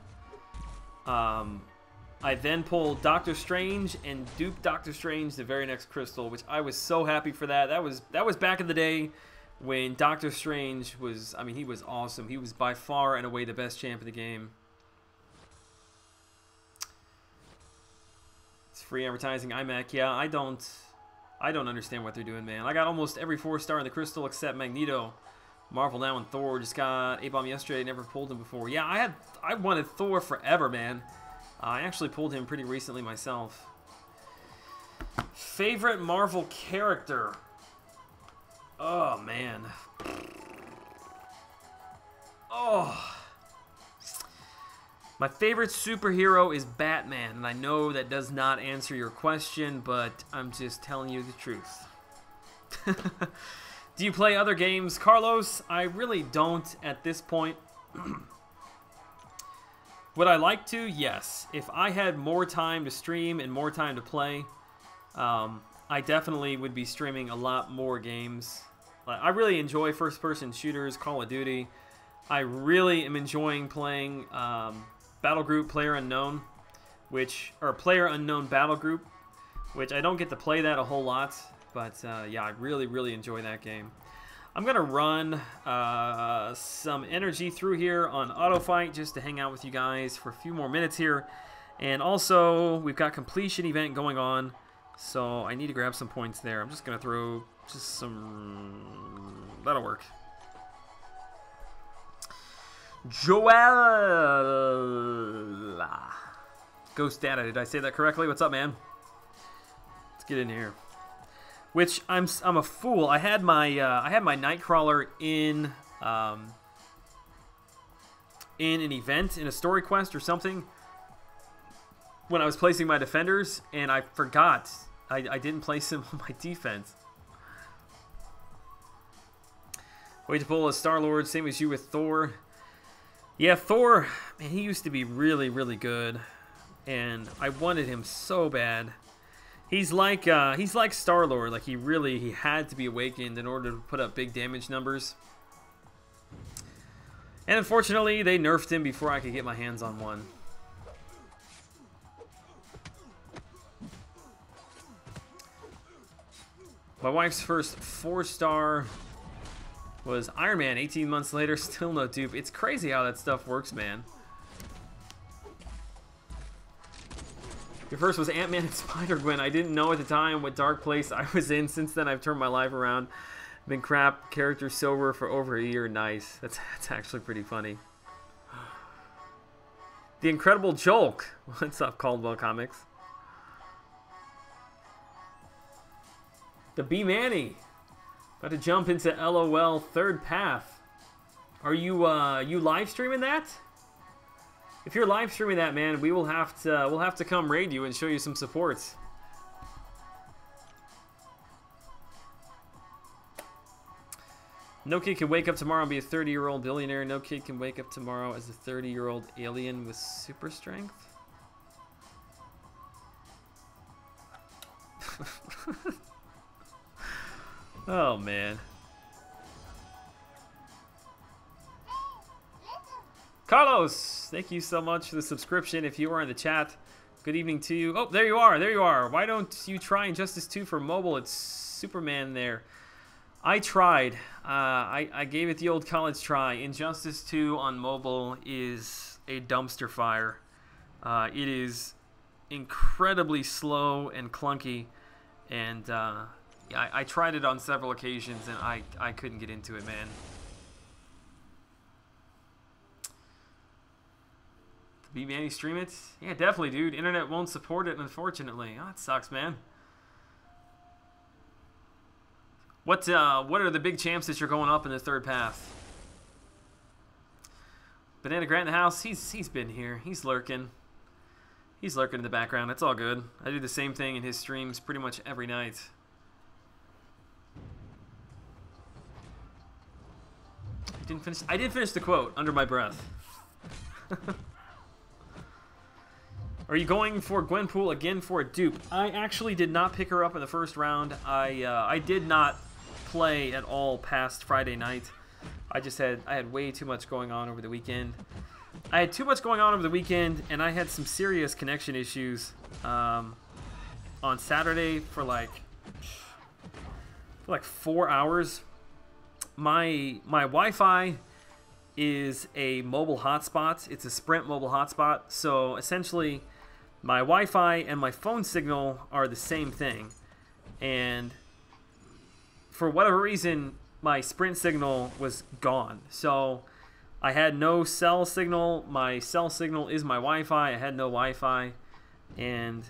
I then pulled Doctor Strange and duped Doctor Strange the very next crystal, which I was so happy for that. That was back in the day when Doctor Strange was, I mean, he was awesome. He was by far and away the best champ in the game. It's free advertising, iMac. Yeah, I don't understand what they're doing, man. I got almost every 4-star in the crystal except Magneto. Marvel now and Thor. Just got A-Bomb yesterday. Never pulled him before. Yeah, I wanted Thor forever, man. I actually pulled him pretty recently myself. Favorite Marvel character? Oh, man. Oh. My favorite superhero is Batman, and I know that does not answer your question, but I'm just telling you the truth. Do you play other games, Carlos? I really don't at this point. Would I like to? Yes. If I had more time to stream and more time to play, I definitely would be streaming a lot more games. I really enjoy first-person shooters, Call of Duty. I really am enjoying playing Battle Group Player Unknown, Player Unknown Battle Group, which I don't get to play that a whole lot, but yeah, I really enjoy that game. I'm going to run some energy through here on Auto Fight just to hang out with you guys for a few more minutes here. And also, we've got completion event going on, so I need to grab some points there. I'm just going to throw just some... That'll work. Joel Ghost Data, did I say that correctly? What's up, man? Let's get in here. Which I'm a fool. I had my Nightcrawler in an event, in a story quest or something, when I was placing my defenders, and I forgot I didn't place him on my defense. Wait to pull a Star-Lord, same as you with Thor. Yeah, Thor, man, he used to be really good, and I wanted him so bad. He's like Star-Lord. Like he had to be awakened in order to put up big damage numbers. And unfortunately, they nerfed him before I could get my hands on one. My wife's first 4-star was Iron Man. 18 months later, still no dupe. It's crazy how that stuff works, man. Your first was Ant-Man and Spider-Gwen. I didn't know at the time what dark place I was in. Since then, I've turned my life around. Been crap character sober for over a year. Nice. That's actually pretty funny. The Incredible Julk. What's up, Caldwell Comics? The B-Manny. About to jump into LOL Third Path. Are you you live streaming that? If you're live streaming that, man, we'll have to come raid you and show you some supports. No kid can wake up tomorrow and be a 30-year-old billionaire. No kid can wake up tomorrow as a 30-year-old alien with super strength. Oh, man. Carlos, thank you so much for the subscription. If you are in the chat, good evening to you. Oh, there you are. There you are. Why don't you try Injustice 2 for mobile? It's Superman there. I tried. I gave it the old college try. Injustice 2 on mobile is a dumpster fire. It is incredibly slow and clunky, and I tried it on several occasions, and I couldn't get into it, man. BBanny stream it? Yeah, definitely, dude. Internet won't support it, unfortunately. Oh, that sucks, man. What are the big champs that you're going up in the third path? Banana Grant in the house. He's been here. He's lurking. He's lurking in the background. It's all good. I do the same thing in his streams pretty much every night. I did finish the quote under my breath. Are you going for Gwenpool again for a dupe? I actually did not pick her up in the first round. I did not play at all past Friday night. I had way too much going on over the weekend. I had too much going on over the weekend, and I had some serious connection issues on Saturday for like 4 hours. My Wi-Fi is a mobile hotspot. It's a Sprint mobile hotspot. So essentially, my Wi-Fi and my phone signal are the same thing. And for whatever reason, my Sprint signal was gone. So I had no cell signal. My cell signal is my Wi-Fi. I had no Wi-Fi, and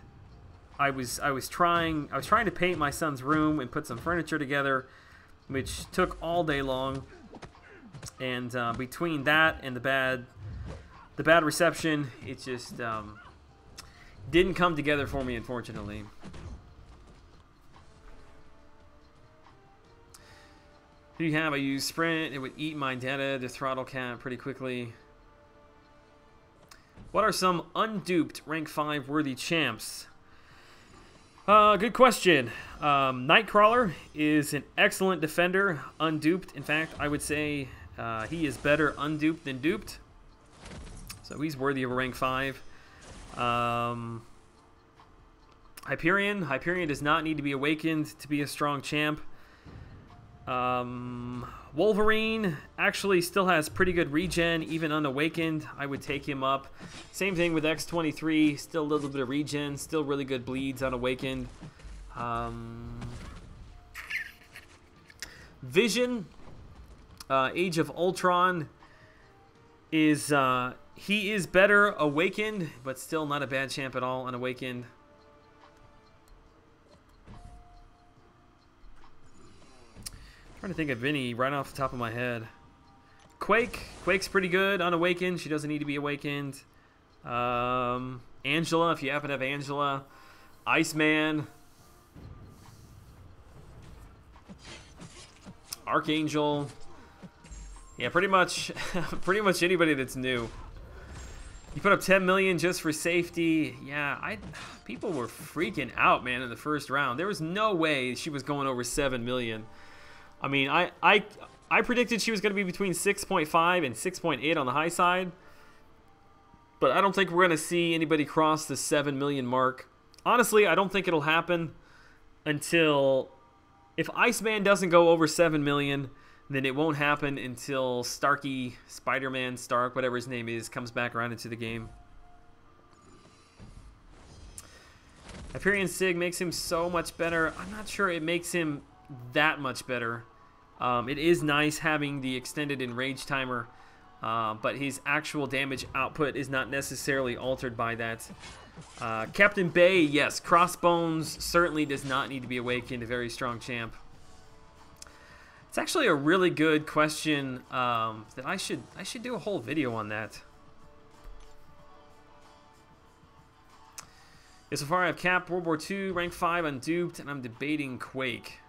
I was trying to paint my son's room and put some furniture together, which took all day long. And between that and the bad reception, it just didn't come together for me, unfortunately. Who do you have? I use Sprint. It would eat my data to throttle cap pretty quickly. What are some unduped rank 5 worthy champs? Good question. Nightcrawler is an excellent defender, unduped. In fact, I would say he is better unduped than duped. So he's worthy of a rank 5. Hyperion. Hyperion does not need to be awakened to be a strong champ. Wolverine actually still has pretty good regen, even unawakened. I would take him up. Same thing with X-23, still a little bit of regen, still really good bleeds unawakened. Vision, Age of Ultron, is he is better awakened, but still not a bad champ at all unawakened. Trying to think of any right off the top of my head. Quake's pretty good unawakened. She doesn't need to be awakened. Angela, if you happen to have Angela. Iceman. Archangel. Yeah, pretty much anybody that's new. You put up 10 million just for safety. Yeah, people were freaking out, man, in the first round. There was no way she was going over 7 million. I mean, I predicted she was going to be between 6.5 and 6.8 on the high side. But I don't think we're going to see anybody cross the 7 million mark. Honestly, I don't think it'll happen until... If Iceman doesn't go over 7 million, then it won't happen until Starky, Spider-Man, Stark, whatever his name is, comes back around into the game. Hyperion Sig makes him so much better. I'm not sure it makes him that much better. It is nice having the extended enrage timer, but his actual damage output is not necessarily altered by that. Captain Bay, yes, Crossbones certainly does not need to be awakened, a very strong champ. It's actually a really good question that I should do a whole video on that. Yeah, so far I have Cap, World War II, rank 5, unduped, and I'm debating Quake.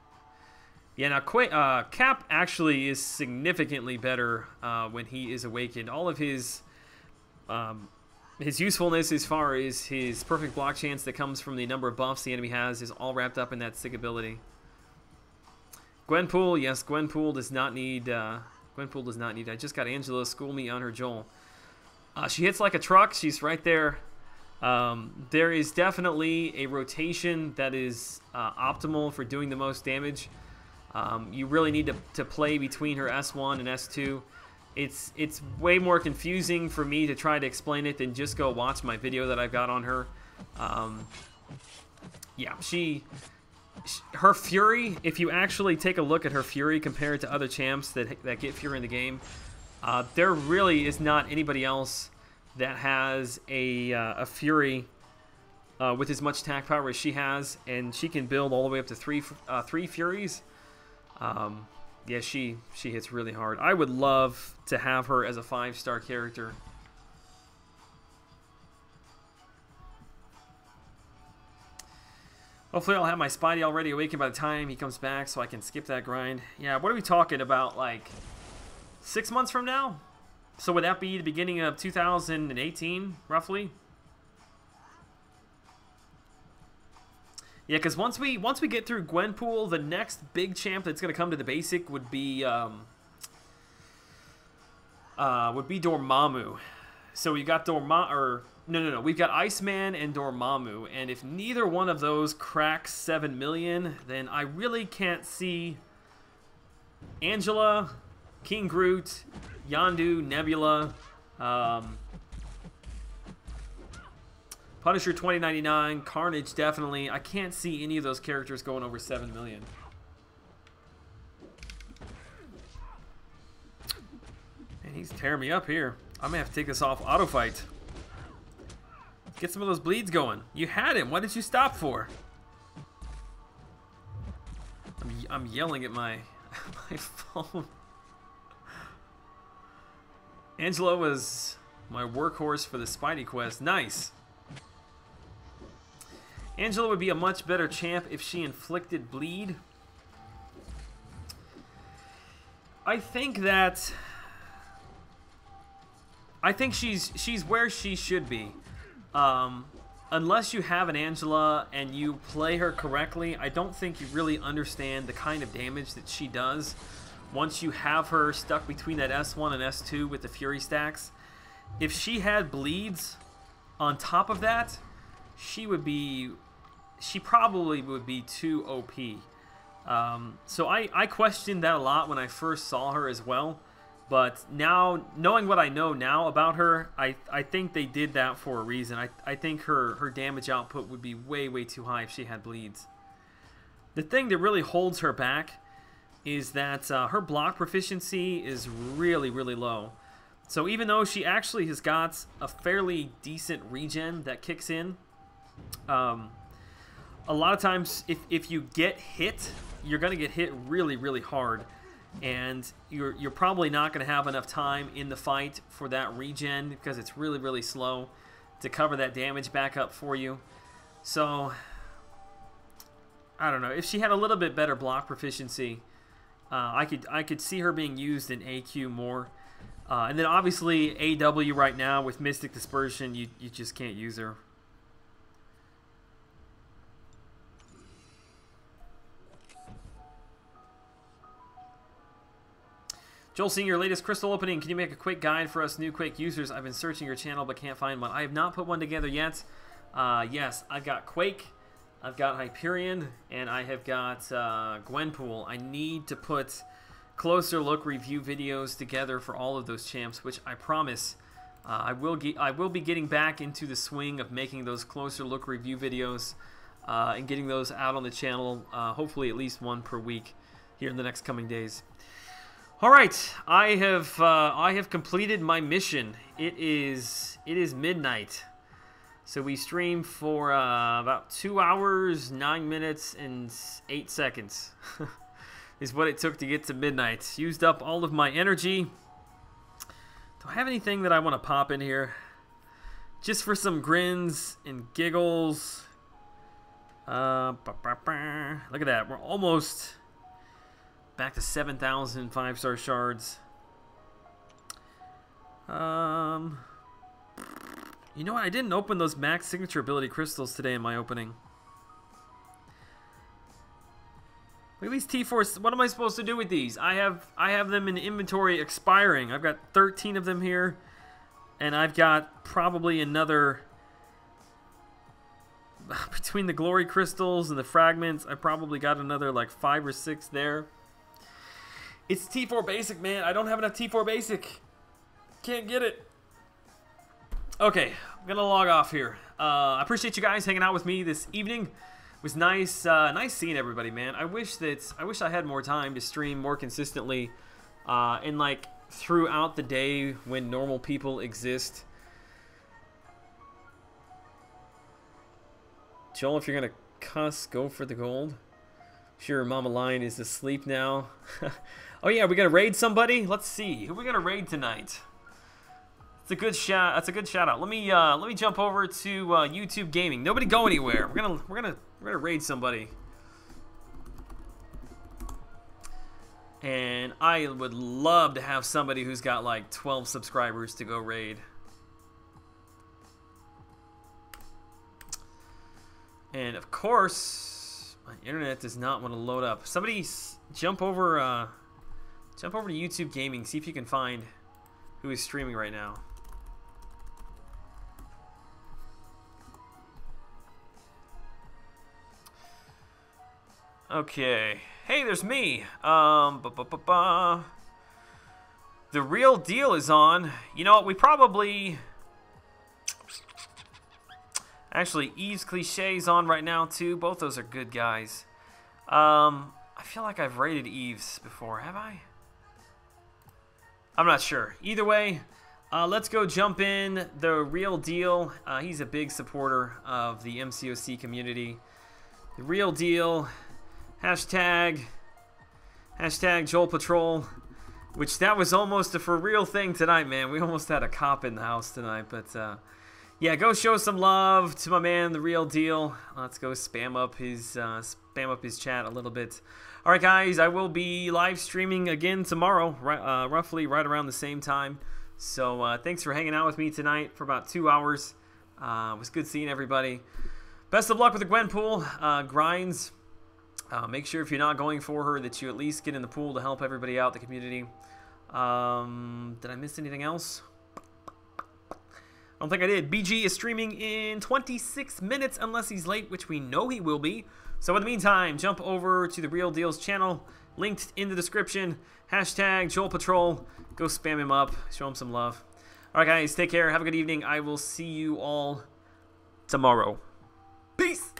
Yeah, now Cap actually is significantly better when he is awakened. All of his usefulness as far as his perfect block chance that comes from the number of buffs the enemy has is all wrapped up in that Sig ability. Gwenpool, yes, Gwenpool does not need. Gwenpool does not need. I just got Angela school me on her Joel. She hits like a truck. She's right there. There is definitely a rotation that is optimal for doing the most damage. You really need to play between her S1 and S2. It's way more confusing for me to try to explain it than just go watch my video that I've got on her. Yeah, her Fury, if you actually take a look at her Fury compared to other champs that get Fury in the game, there really is not anybody else that has a Fury with as much attack power as she has, and she can build all the way up to three Furies. Yeah, she hits really hard. I would love to have her as a 5-star character. Hopefully I'll have my Spidey already awakened by the time he comes back so I can skip that grind. Yeah, what are we talking about, like 6 months from now? So would that be the beginning of 2018, roughly? Yeah, because once we get through Gwenpool, the next big champ that's gonna come to the basic would be Dormammu. So we got No, we've got Iceman and Dormammu, and if neither one of those cracks 7 million, then I really can't see Angela, King Groot, Yondu, Nebula, Punisher 2099, Carnage definitely. I can't see any of those characters going over 7 million. And he's tearing me up here. I'm gonna have to take this off auto fight. Get some of those bleeds going. You had him. What did you stop for? I'm yelling at my phone. Angela was my workhorse for the Spidey quest. Nice. Angela would be a much better champ if she inflicted bleed. I think she's where she should be. Unless you have an Angela and you play her correctly, I don't think you really understand the kind of damage that she does once you have her stuck between that S1 and S2 with the Fury stacks. If she had bleeds on top of that, she probably would be too OP. So I questioned that a lot when I first saw her as well. But now, knowing what I know now about her, I think they did that for a reason. I think her damage output would be way, way too high if she had bleeds. The thing that really holds her back is that her block proficiency is really, really low. So even though she actually has got a fairly decent regen that kicks in, a lot of times if you get hit, you're going to get hit really, really hard. And you're probably not going to have enough time in the fight for that regen because it's really, really slow to cover that damage back up for you. So, I don't know. If she had a little bit better block proficiency, I could see her being used in AQ more. And then obviously AW right now with Mystic Dispersion, you just can't use her. Joel, seeing your latest crystal opening, can you make a quick guide for us new Quake users? I've been searching your channel but can't find one. I have not put one together yet. Yes, I've got Quake, I've got Hyperion, and I have got Gwenpool. I need to put closer look review videos together for all of those champs, which I promise I will be getting back into the swing of making those closer look review videos and getting those out on the channel, hopefully at least one per week here in the next coming days. All right, I have completed my mission. It is midnight, so we streamed for about 2 hours, 9 minutes, and 8 seconds. Is what it took to get to midnight. Used up all of my energy. Do I have anything that I want to pop in here? Just for some grins and giggles. Look at that. We're almost back to 7,000 5-star shards. You know what? I didn't open those max signature ability crystals today in my opening. Look at these T-Force. What am I supposed to do with these? I have them in inventory expiring. I've got 13 of them here, and I've got probably another, between the glory crystals and the fragments, I probably got another like 5 or 6 there. It's T4 Basic, man. I don't have enough T4 Basic. Can't get it. Okay, I'm gonna log off here. I appreciate you guys hanging out with me this evening. It was nice, nice seeing everybody, man. I wish I had more time to stream more consistently, and like throughout the day when normal people exist. Joel, if you're gonna cuss, go for the gold. Sure, Mama Lion is asleep now. Oh yeah, we gonna raid somebody? Let's see. Who we gonna raid tonight? It's a good shout. That's a good shout out. Let me jump over to YouTube Gaming. Nobody go anywhere. We're gonna raid somebody. And I would love to have somebody who's got like 12 subscribers to go raid. And of course, my internet does not want to load up. Somebody jump over to YouTube Gaming. See if you can find who is streaming right now. Okay. Hey, there's me. The Real Deal is on. You know what? We probably... Actually, Eve's Cliché's on right now, too. Both those are good guys. I feel like I've rated Eve's before. Have I? I'm not sure. Either way, let's go jump in The Real Deal. He's a big supporter of the MCOC community. The Real Deal. Hashtag Joel Patrol. Which, that was almost a for real thing tonight, man. We almost had a cop in the house tonight, but... yeah, go show some love to my man, The Real Deal. Let's go spam up his chat a little bit. All right, guys, I will be live streaming again tomorrow, roughly right around the same time. So thanks for hanging out with me tonight for about 2 hours. It was good seeing everybody. Best of luck with the Gwenpool grinds. Make sure if you're not going for her that you at least get in the pool to help everybody out, the community. Did I miss anything else? I don't think I did. BG is streaming in 26 minutes unless he's late, which we know he will be. So in the meantime, jump over to The Real Deal's channel, linked in the description. Hashtag Joel Patrol. Go spam him up. Show him some love. All right, guys. Take care. Have a good evening. I will see you all tomorrow. Peace.